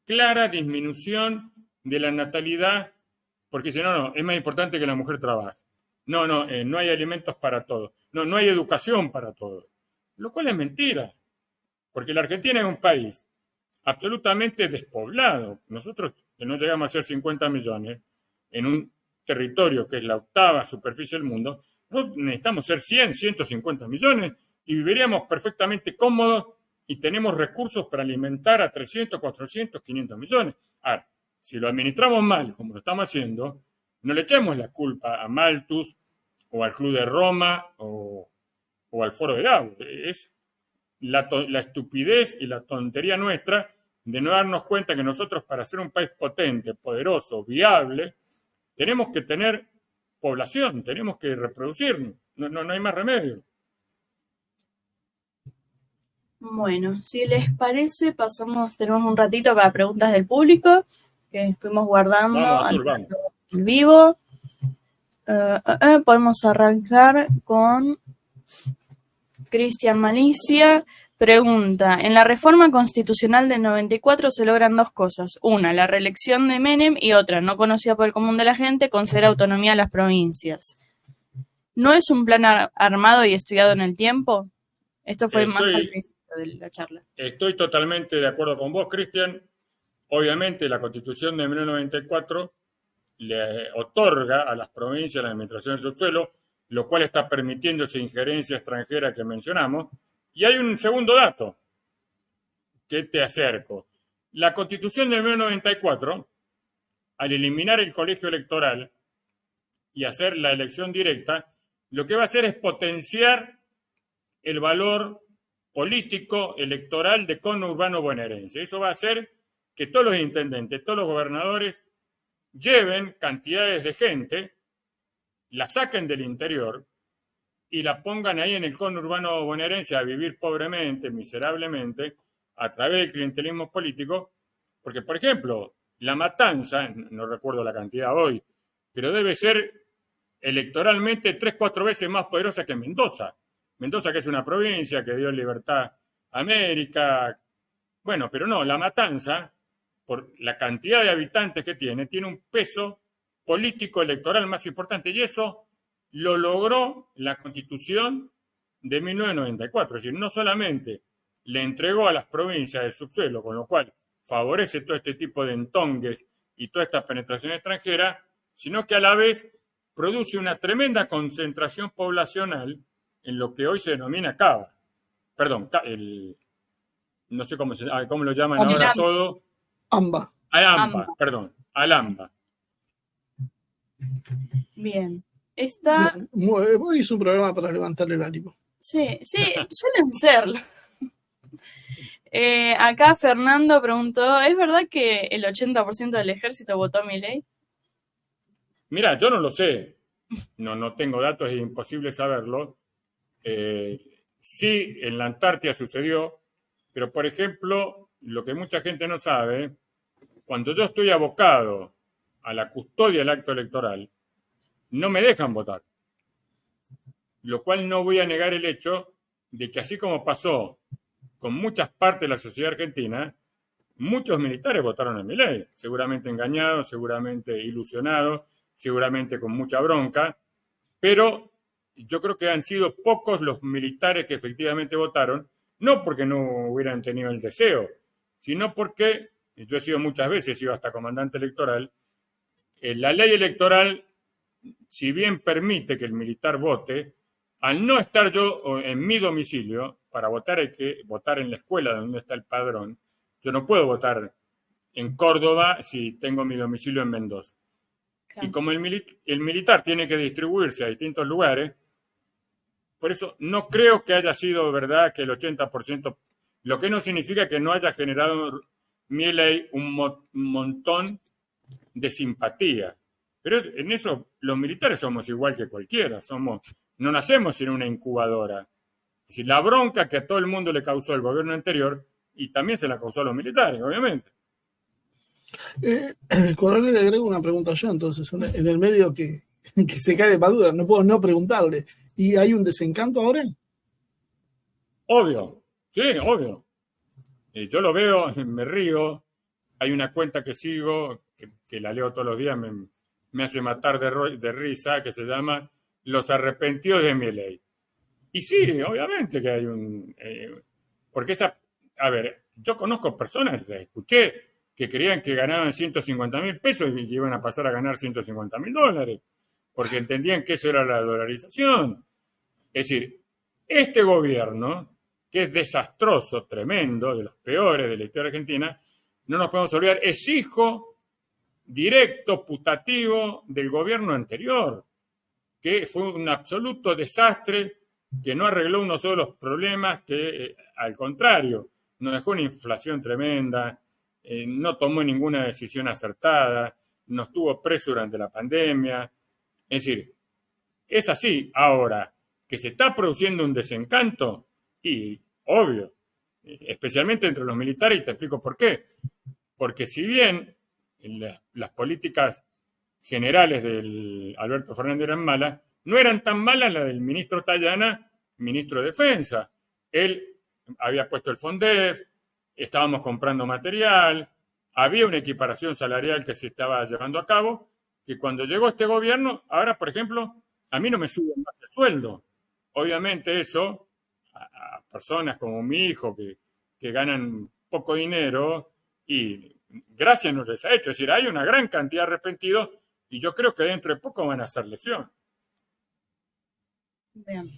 clara disminución de la natalidad, porque si no, es más importante que la mujer trabaje. No hay alimentos para todos. No hay educación para todos. Lo cual es mentira, porque la Argentina es un país absolutamente despoblado. Nosotros, que no llegamos a ser 50 millones, en un territorio que es la 8ª superficie del mundo, no necesitamos ser 100, 150 millones y viviríamos perfectamente cómodos y tenemos recursos para alimentar a 300, 400, 500 millones. Ahora, si lo administramos mal, como lo estamos haciendo, no le echemos la culpa a Malthus o al Club de Roma o al Foro de Davos. Es la estupidez y la tontería nuestra de no darnos cuenta que nosotros, para ser un país potente, poderoso, viable, tenemos que tener población, tenemos que reproducirnos. No hay más remedio.
Bueno, si les parece, tenemos un ratito para preguntas del público que fuimos guardando.
Vamos, Azul, vamos.
En vivo. Podemos arrancar con Cristian Malicia. Pregunta: en la reforma constitucional del 94 se logran 2 cosas. Una, la reelección de Menem, y otra, no conocida por el común de la gente, conceder autonomía a las provincias. ¿No es un plan armado y estudiado en el tiempo? Esto fue más al principio de la charla.
Estoy totalmente de acuerdo con vos, Cristian. Obviamente la Constitución de 1994 le otorga a las provincias la administración del subsuelo, lo cual está permitiendo esa injerencia extranjera que mencionamos. Y hay un segundo dato que te acerco. La Constitución de 1994, al eliminar el colegio electoral y hacer la elección directa, lo que va a hacer es potenciar el valor político electoral de conurbano bonaerense. Eso va a hacer que todos los intendentes, todos los gobernadores lleven cantidades de gente, la saquen del interior y la pongan ahí en el conurbano bonaerense a vivir pobremente, miserablemente, a través del clientelismo político, porque, por ejemplo, La Matanza, no recuerdo la cantidad hoy, pero debe ser electoralmente 3, 4 veces más poderosa que Mendoza. Mendoza, que es una provincia que dio libertad a América. Bueno, pero no, La Matanza, por la cantidad de habitantes que tiene un peso político electoral más importante, y eso lo logró la Constitución de 1994. Es decir, no solamente le entregó a las provincias el subsuelo, con lo cual favorece todo este tipo de entongues y toda esta penetración extranjera, sino que a la vez produce una tremenda concentración poblacional en lo que hoy se denomina Cava. Perdón, no sé cómo lo llaman ahora todo.
AMBA.
Perdón, al AMBA.
Bien.
Hoy es un programa para levantarle el ánimo.
Sí, suelen serlo. Acá Fernando preguntó: ¿es verdad que el 80% del ejército votó a Milei?
Mira, yo no lo sé. No tengo datos, es imposible saberlo. Sí, en la Antártida sucedió, pero por ejemplo, lo que mucha gente no sabe, cuando yo estoy abocado a la custodia del acto electoral, no me dejan votar. Lo cual no voy a negar el hecho de que, así como pasó con muchas partes de la sociedad argentina, muchos militares votaron a Milei, seguramente engañados, seguramente ilusionados, seguramente con mucha bronca, pero yo creo que han sido pocos los militares que efectivamente votaron, no porque no hubieran tenido el deseo, sino porque, yo he sido muchas veces, he sido hasta comandante electoral, la ley electoral, si bien permite que el militar vote, al no estar yo en mi domicilio, para votar hay que votar en la escuela donde está el padrón. Yo no puedo votar en Córdoba si tengo mi domicilio en Mendoza.
Claro.
Y como el militar tiene que distribuirse a distintos lugares, por eso no creo que haya sido verdad que el 80%, lo que no significa que no haya generado Milei un montón de simpatía. Pero en eso los militares somos igual que cualquiera, no nacemos en una incubadora. Es decir, la bronca que a todo el mundo le causó el gobierno anterior, y también se la causó a los militares, obviamente.
Coronel, le agrego una pregunta yo, entonces, en el medio que se cae de madura, no puedo no preguntarle. ¿Y hay un desencanto ahora?
Obvio, sí, obvio. Yo lo veo, me río. Hay una cuenta que sigo, que la leo todos los días, me hace matar de risa, que se llama Los Arrepentidos de Milei. Y sí, obviamente que hay porque a ver, yo conozco personas, las escuché, que creían que ganaban 150.000 pesos y iban a pasar a ganar $150.000, porque entendían que eso era la dolarización. Es decir, este gobierno, que es desastroso, tremendo, de los peores de la historia argentina, no nos podemos olvidar, es hijo directo, putativo del gobierno anterior, que fue un absoluto desastre, que no arregló uno solo los problemas, que al contrario, nos dejó una inflación tremenda, no tomó ninguna decisión acertada, nos tuvo preso durante la pandemia. Es decir, es así. Ahora, que se está produciendo un desencanto, y obvio, especialmente entre los militares, y te explico por qué. Porque si bien las políticas generales del Alberto Fernández eran malas, no eran tan malas las del ministro Tayana, ministro de Defensa. Él había puesto el FONDEF, estábamos comprando material, había una equiparación salarial que se estaba llevando a cabo, que cuando llegó este gobierno, ahora, por ejemplo, a mí no me suben más el sueldo. Obviamente eso, a personas como mi hijo, que ganan poco dinero, y gracias no les ha hecho. Es decir, hay una gran cantidad de arrepentidos, y yo creo que dentro de poco van a hacer lesión.
Bien.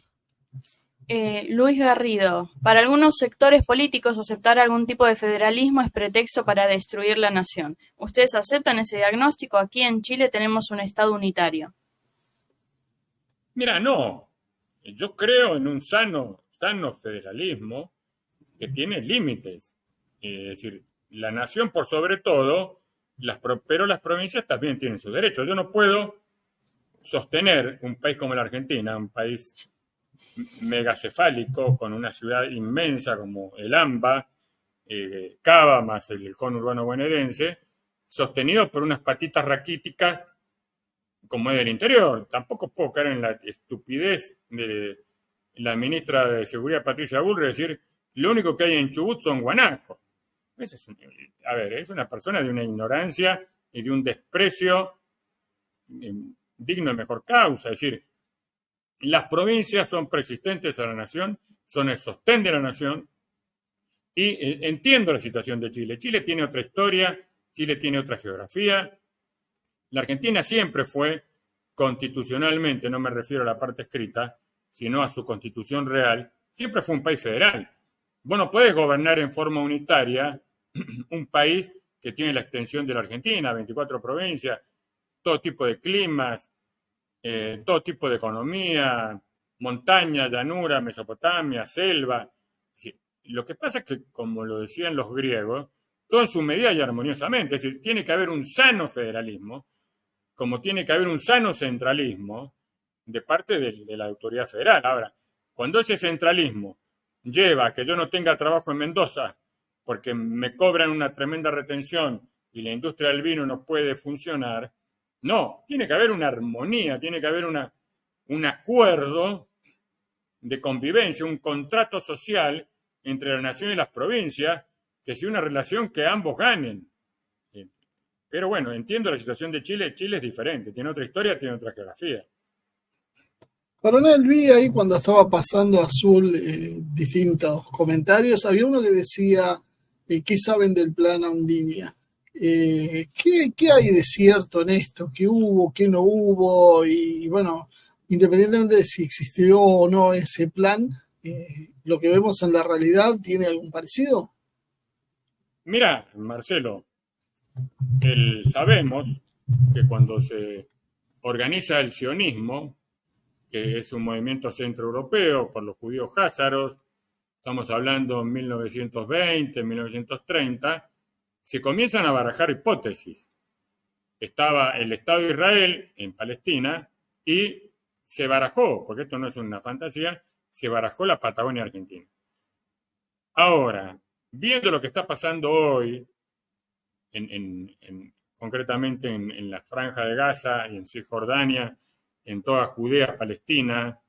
Luis Garrido, para algunos sectores políticos aceptar algún tipo de federalismo es pretexto para destruir la nación. ¿Ustedes aceptan ese diagnóstico? Aquí en Chile tenemos un Estado unitario.
Mira, no. Yo creo en un sano federalismo que tiene límites. Es decir, la nación por sobre todo, pero las provincias también tienen sus derechos. Yo no puedo sostener un país como la Argentina, un país megacefálico, con una ciudad inmensa como el AMBA, Cava más el conurbano bonaerense, sostenido por unas patitas raquíticas como es del interior. Tampoco puedo caer en la estupidez de la ministra de Seguridad, Patricia Bullrich, decir lo único que hay en Chubut son guanacos. Es una persona de una ignorancia y de un desprecio digno de mejor causa. Es decir, las provincias son preexistentes a la nación, son el sostén de la nación, y entiendo la situación de Chile. Chile tiene otra historia, Chile tiene otra geografía. La Argentina siempre fue constitucionalmente, no me refiero a la parte escrita, sino a su constitución real, siempre fue un país federal. Vos no podés gobernar en forma unitaria un país que tiene la extensión de la Argentina, 24 provincias, todo tipo de climas, todo tipo de economía, montaña, llanura, Mesopotamia, selva. Sí, lo que pasa es que, como lo decían los griegos, todo en su medida y armoniosamente. Es decir, tiene que haber un sano federalismo, como tiene que haber un sano centralismo de parte de la autoridad federal. Ahora, cuando ese centralismo lleva a que yo no tenga trabajo en Mendoza porque me cobran una tremenda retención y la industria del vino no puede funcionar, no, tiene que haber una armonía, tiene que haber un acuerdo de convivencia, un contrato social entre la nación y las provincias, que sea una relación que ambos ganen. Pero bueno, entiendo la situación de Chile. Chile es diferente, tiene otra historia, tiene otra geografía.
Coronel, vi ahí cuando estaba pasando Azul distintos comentarios. Había uno que decía, ¿qué saben del plan Ondinia? ¿Qué hay de cierto en esto? ¿Qué hubo, qué no hubo? Y bueno, independientemente de si existió o no ese plan, lo que vemos en la realidad, ¿tiene algún parecido?
Mira, Marcelo, sabemos que cuando se organiza el sionismo, que es un movimiento centroeuropeo por los judíos házaros, estamos hablando en 1920, 1930, se comienzan a barajar hipótesis. Estaba el Estado de Israel en Palestina y se barajó, porque esto no es una fantasía, se barajó la Patagonia Argentina. Ahora, viendo lo que está pasando hoy, concretamente en la Franja de Gaza y en Cisjordania, en toda Judea, Palestina,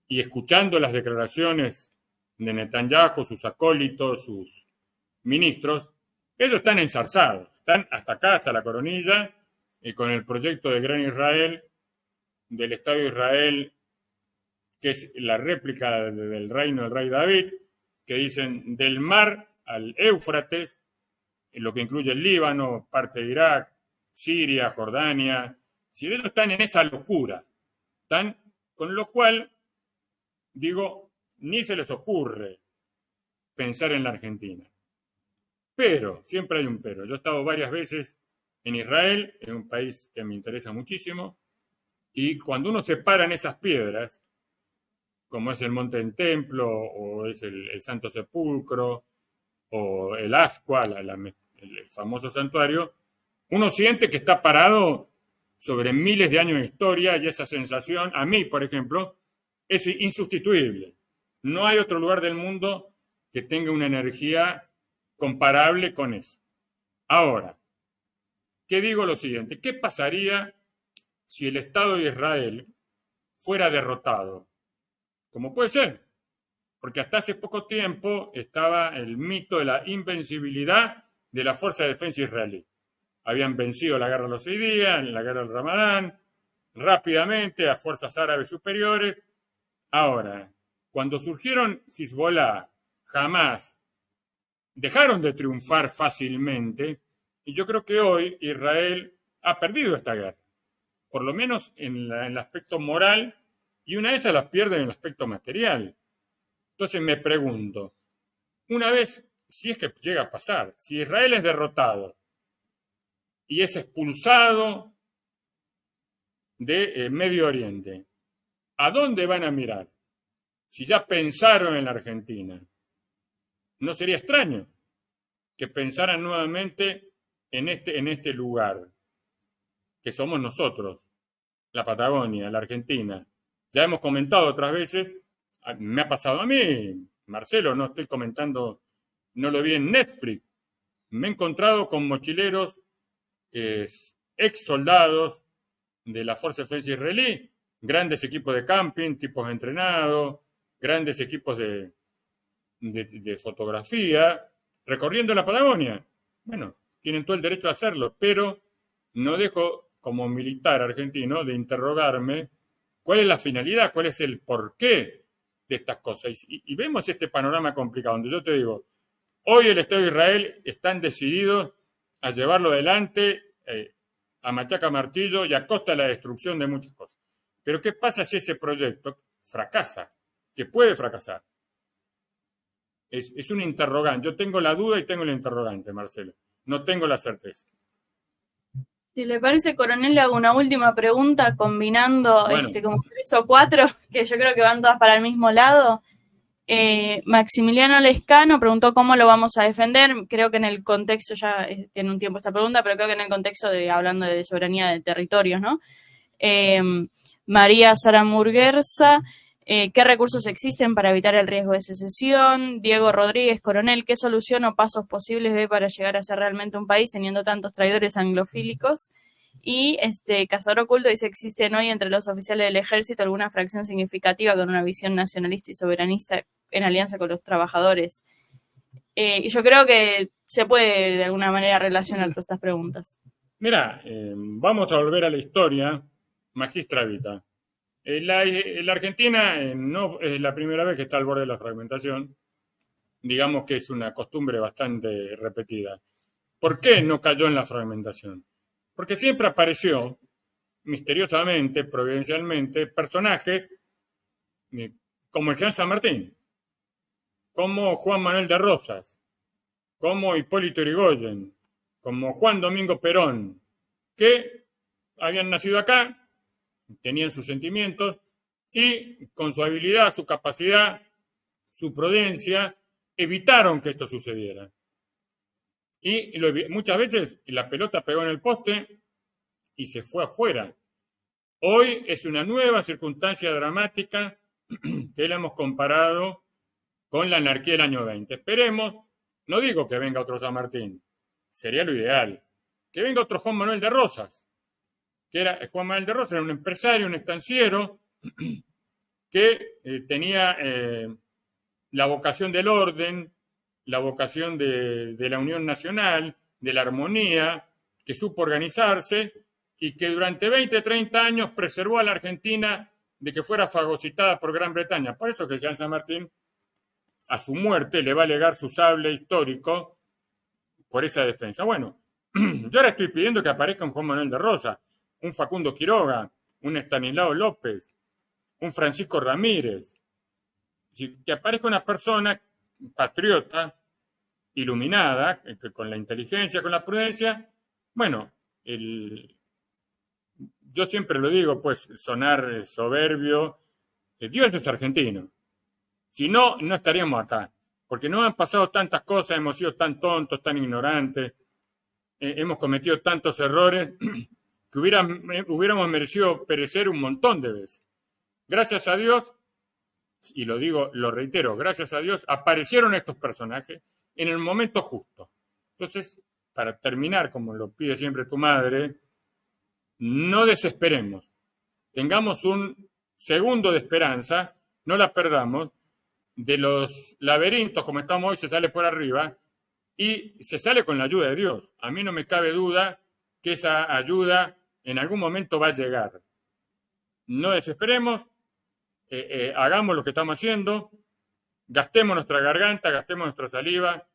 y escuchando las declaraciones de Netanyahu, sus acólitos, sus ministros, ellos están enzarzados, están hasta acá, hasta la coronilla, con el proyecto de Gran Israel, del Estado de Israel, que es la réplica del reino del rey David, que dicen del mar al Éufrates, lo que incluye el Líbano, parte de Irak, Siria, Jordania. Si ellos están en esa locura, están, con lo cual, digo, ni se les ocurre pensar en la Argentina. Pero, siempre hay un pero. Yo he estado varias veces en Israel, es un país que me interesa muchísimo, y cuando uno se para en esas piedras, como es el Monte del Templo, o es el Santo Sepulcro, o el Ascua, el famoso santuario, uno siente que está parado sobre miles de años de historia y esa sensación, a mí, por ejemplo, es insustituible. No hay otro lugar del mundo que tenga una energía comparable con eso. Ahora, ¿qué digo lo siguiente? ¿Qué pasaría si el Estado de Israel fuera derrotado? ¿Cómo puede ser? Porque hasta hace poco tiempo estaba el mito de la invencibilidad de la Fuerza de Defensa israelí. Habían vencido la guerra de los 6 días, la guerra del Ramadán, rápidamente a fuerzas árabes superiores. Ahora, cuando surgieron Hezbollah, Hamas, dejaron de triunfar fácilmente, y yo creo que hoy Israel ha perdido esta guerra, por lo menos en el aspecto moral, y una de esas las pierde en el aspecto material. Entonces me pregunto, una vez, si es que llega a pasar, si Israel es derrotado y es expulsado de Medio Oriente, ¿a dónde van a mirar? Si ya pensaron en la Argentina, ¿no sería extraño que pensaran nuevamente en este lugar, que somos nosotros, la Patagonia, la Argentina? Ya hemos comentado otras veces, me ha pasado a mí, Marcelo, no estoy comentando, no lo vi en Netflix, me he encontrado con mochileros, ex soldados de la Fuerza de Defensa israelí, grandes equipos de camping, tipos entrenados, grandes equipos de fotografía, recorriendo la Patagonia. Bueno, tienen todo el derecho a hacerlo, pero no dejo como militar argentino de interrogarme cuál es la finalidad, cuál es el porqué de estas cosas. Y vemos este panorama complicado, donde yo te digo, hoy el Estado de Israel están decididos a llevarlo adelante a machaca martillo y a costa de la destrucción de muchas cosas. Pero ¿qué pasa si ese proyecto fracasa? Que puede fracasar. Es un interrogante. Yo tengo la duda y tengo el interrogante, Marcelo. No tengo la certeza.
Si le parece, coronel, le hago una última pregunta combinando como 3 o 4, que yo creo que van todas para el mismo lado. Maximiliano Lescano preguntó cómo lo vamos a defender. Creo que en el contexto, ya tiene un tiempo esta pregunta, pero creo que en el contexto de hablando de soberanía de territorios, ¿no? María Sara Murguerza, ¿qué recursos existen para evitar el riesgo de secesión? Diego Rodríguez, coronel, ¿qué solución o pasos posibles ve para llegar a ser realmente un país teniendo tantos traidores anglofílicos? Y Cazador Oculto dice, ¿existen hoy entre los oficiales del ejército alguna fracción significativa con una visión nacionalista y soberanista en alianza con los trabajadores? Y yo creo que se puede de alguna manera relacionar todas estas preguntas.
Mira, vamos a volver a la historia, Magistra Vita. La Argentina no es la primera vez que está al borde de la fragmentación. Digamos que es una costumbre bastante repetida. ¿Por qué no cayó en la fragmentación? Porque siempre apareció, misteriosamente, providencialmente, personajes como el Jean San Martín, como Juan Manuel de Rosas, como Hipólito Yrigoyen, como Juan Domingo Perón, que habían nacido acá, tenían sus sentimientos y con su habilidad, su capacidad, su prudencia, evitaron que esto sucediera. Y muchas veces la pelota pegó en el poste y se fue afuera. Hoy es una nueva circunstancia dramática que la hemos comparado con la anarquía del año 20. Esperemos, no digo que venga otro San Martín, sería lo ideal, que venga otro Juan Manuel de Rosas, Juan Manuel de Rosas era un empresario, un estanciero, que tenía la vocación del orden, la vocación de la unión nacional, de la armonía, que supo organizarse y que durante 20, 30 años preservó a la Argentina de que fuera fagocitada por Gran Bretaña. Por eso que Jean San Martín, a su muerte, le va a legar su sable histórico por esa defensa. Bueno, yo ahora estoy pidiendo que aparezca un Juan Manuel de Rosas, un Facundo Quiroga, un Estanislao López, un Francisco Ramírez, que aparezca una persona patriota, iluminada, con la inteligencia, con la prudencia. Bueno, yo siempre lo digo, pues sonar soberbio, Dios es argentino. Si no, no estaríamos acá, porque no han pasado tantas cosas, hemos sido tan tontos, tan ignorantes, hemos cometido tantos errores que hubiéramos merecido perecer un montón de veces. Gracias a Dios, y lo digo, lo reitero, gracias a Dios aparecieron estos personajes en el momento justo. Entonces, para terminar, como lo pide siempre tu madre, no desesperemos. Tengamos un segundo de esperanza, no la perdamos. De los laberintos como estamos hoy se sale por arriba y se sale con la ayuda de Dios. A mí no me cabe duda que esa ayuda en algún momento va a llegar. No desesperemos, hagamos lo que estamos haciendo, gastemos nuestra garganta, gastemos nuestra saliva,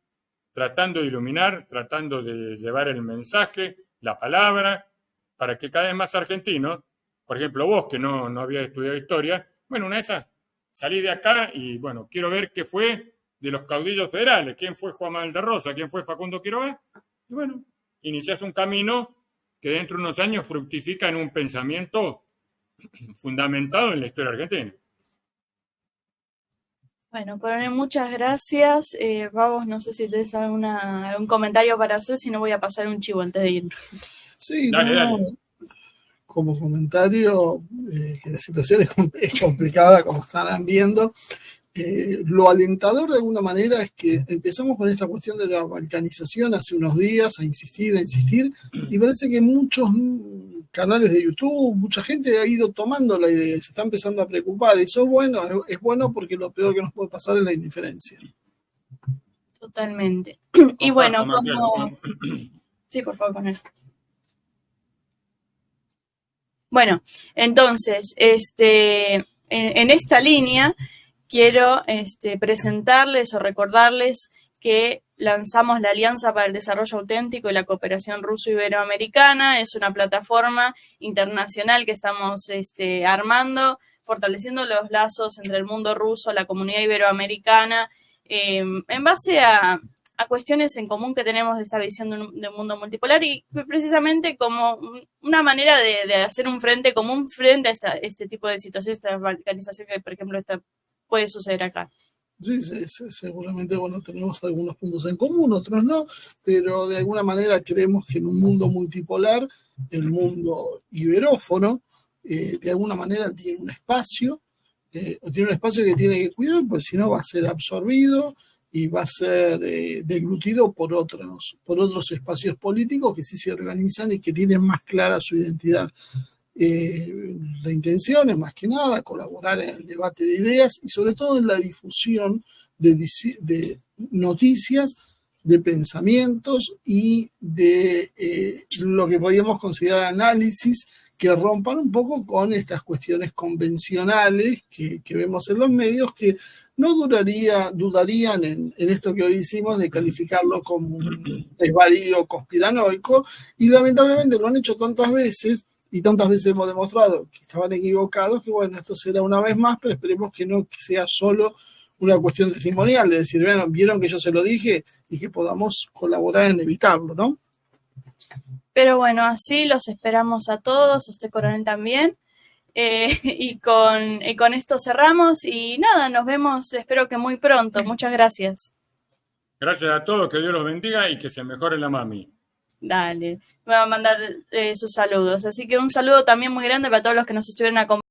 tratando de iluminar, tratando de llevar el mensaje, la palabra, para que cada vez más argentinos, por ejemplo vos que no habías estudiado historia, bueno, una de esas salí de acá y bueno, quiero ver qué fue de los caudillos federales, quién fue Juan Manuel de Rosas, quién fue Facundo Quiroga, y bueno, iniciás un camino que dentro de unos años fructifica en un pensamiento fundamentado en la historia argentina.
Bueno, coronel, muchas gracias. Vamos, no sé si tenés algún comentario para hacer, si no voy a pasar un chivo antes de irnos.
Sí,
dale.
Como comentario, que la situación es complicada, como estarán viendo. Lo alentador de alguna manera es que empezamos con esta cuestión de la balcanización hace unos días, a insistir, y parece que muchos canales de YouTube, mucha gente ha ido tomando la idea, se está empezando a preocupar. Eso es bueno porque lo peor que nos puede pasar es la indiferencia.
Totalmente. Y bueno, como... Sí, por favor, con él. Bueno, entonces, en esta línea quiero presentarles o recordarles que lanzamos la Alianza para el Desarrollo Auténtico y la Cooperación Ruso-Iberoamericana. Es una plataforma internacional que estamos armando, fortaleciendo los lazos entre el mundo ruso, la comunidad iberoamericana, en base a cuestiones en común que tenemos de esta visión de un mundo multipolar y precisamente como una manera de hacer un frente común frente a este tipo de situaciones, esta balcanización que, por ejemplo, puede suceder acá.
Sí, seguramente, tenemos algunos puntos en común, otros no, pero de alguna manera creemos que en un mundo multipolar, el mundo iberófono, de alguna manera tiene un espacio que tiene que cuidar, pues si no va a ser absorbido y va a ser deglutido por otros espacios políticos que sí se organizan y que tienen más clara su identidad. La intención es más que nada colaborar en el debate de ideas y sobre todo en la difusión de noticias, de pensamientos y de lo que podríamos considerar análisis que rompan un poco con estas cuestiones convencionales que vemos en los medios, que no dudarían en esto que hoy hicimos de calificarlo como un desvarío conspiranoico, y lamentablemente lo han hecho tantas veces, y tantas veces hemos demostrado que estaban equivocados, que bueno, esto será una vez más, pero esperemos que no sea solo una cuestión testimonial, de decir, bueno, vieron que yo se lo dije, y que podamos colaborar en evitarlo, ¿no?
Pero bueno, así los esperamos a todos, usted, coronel, también. Y con esto cerramos y nada, nos vemos, espero que muy pronto. Muchas gracias.
Gracias a todos, que Dios los bendiga y que se mejore la mami.
Dale, me va a mandar sus saludos. Así que un saludo también muy grande para todos los que nos estuvieron acompañando.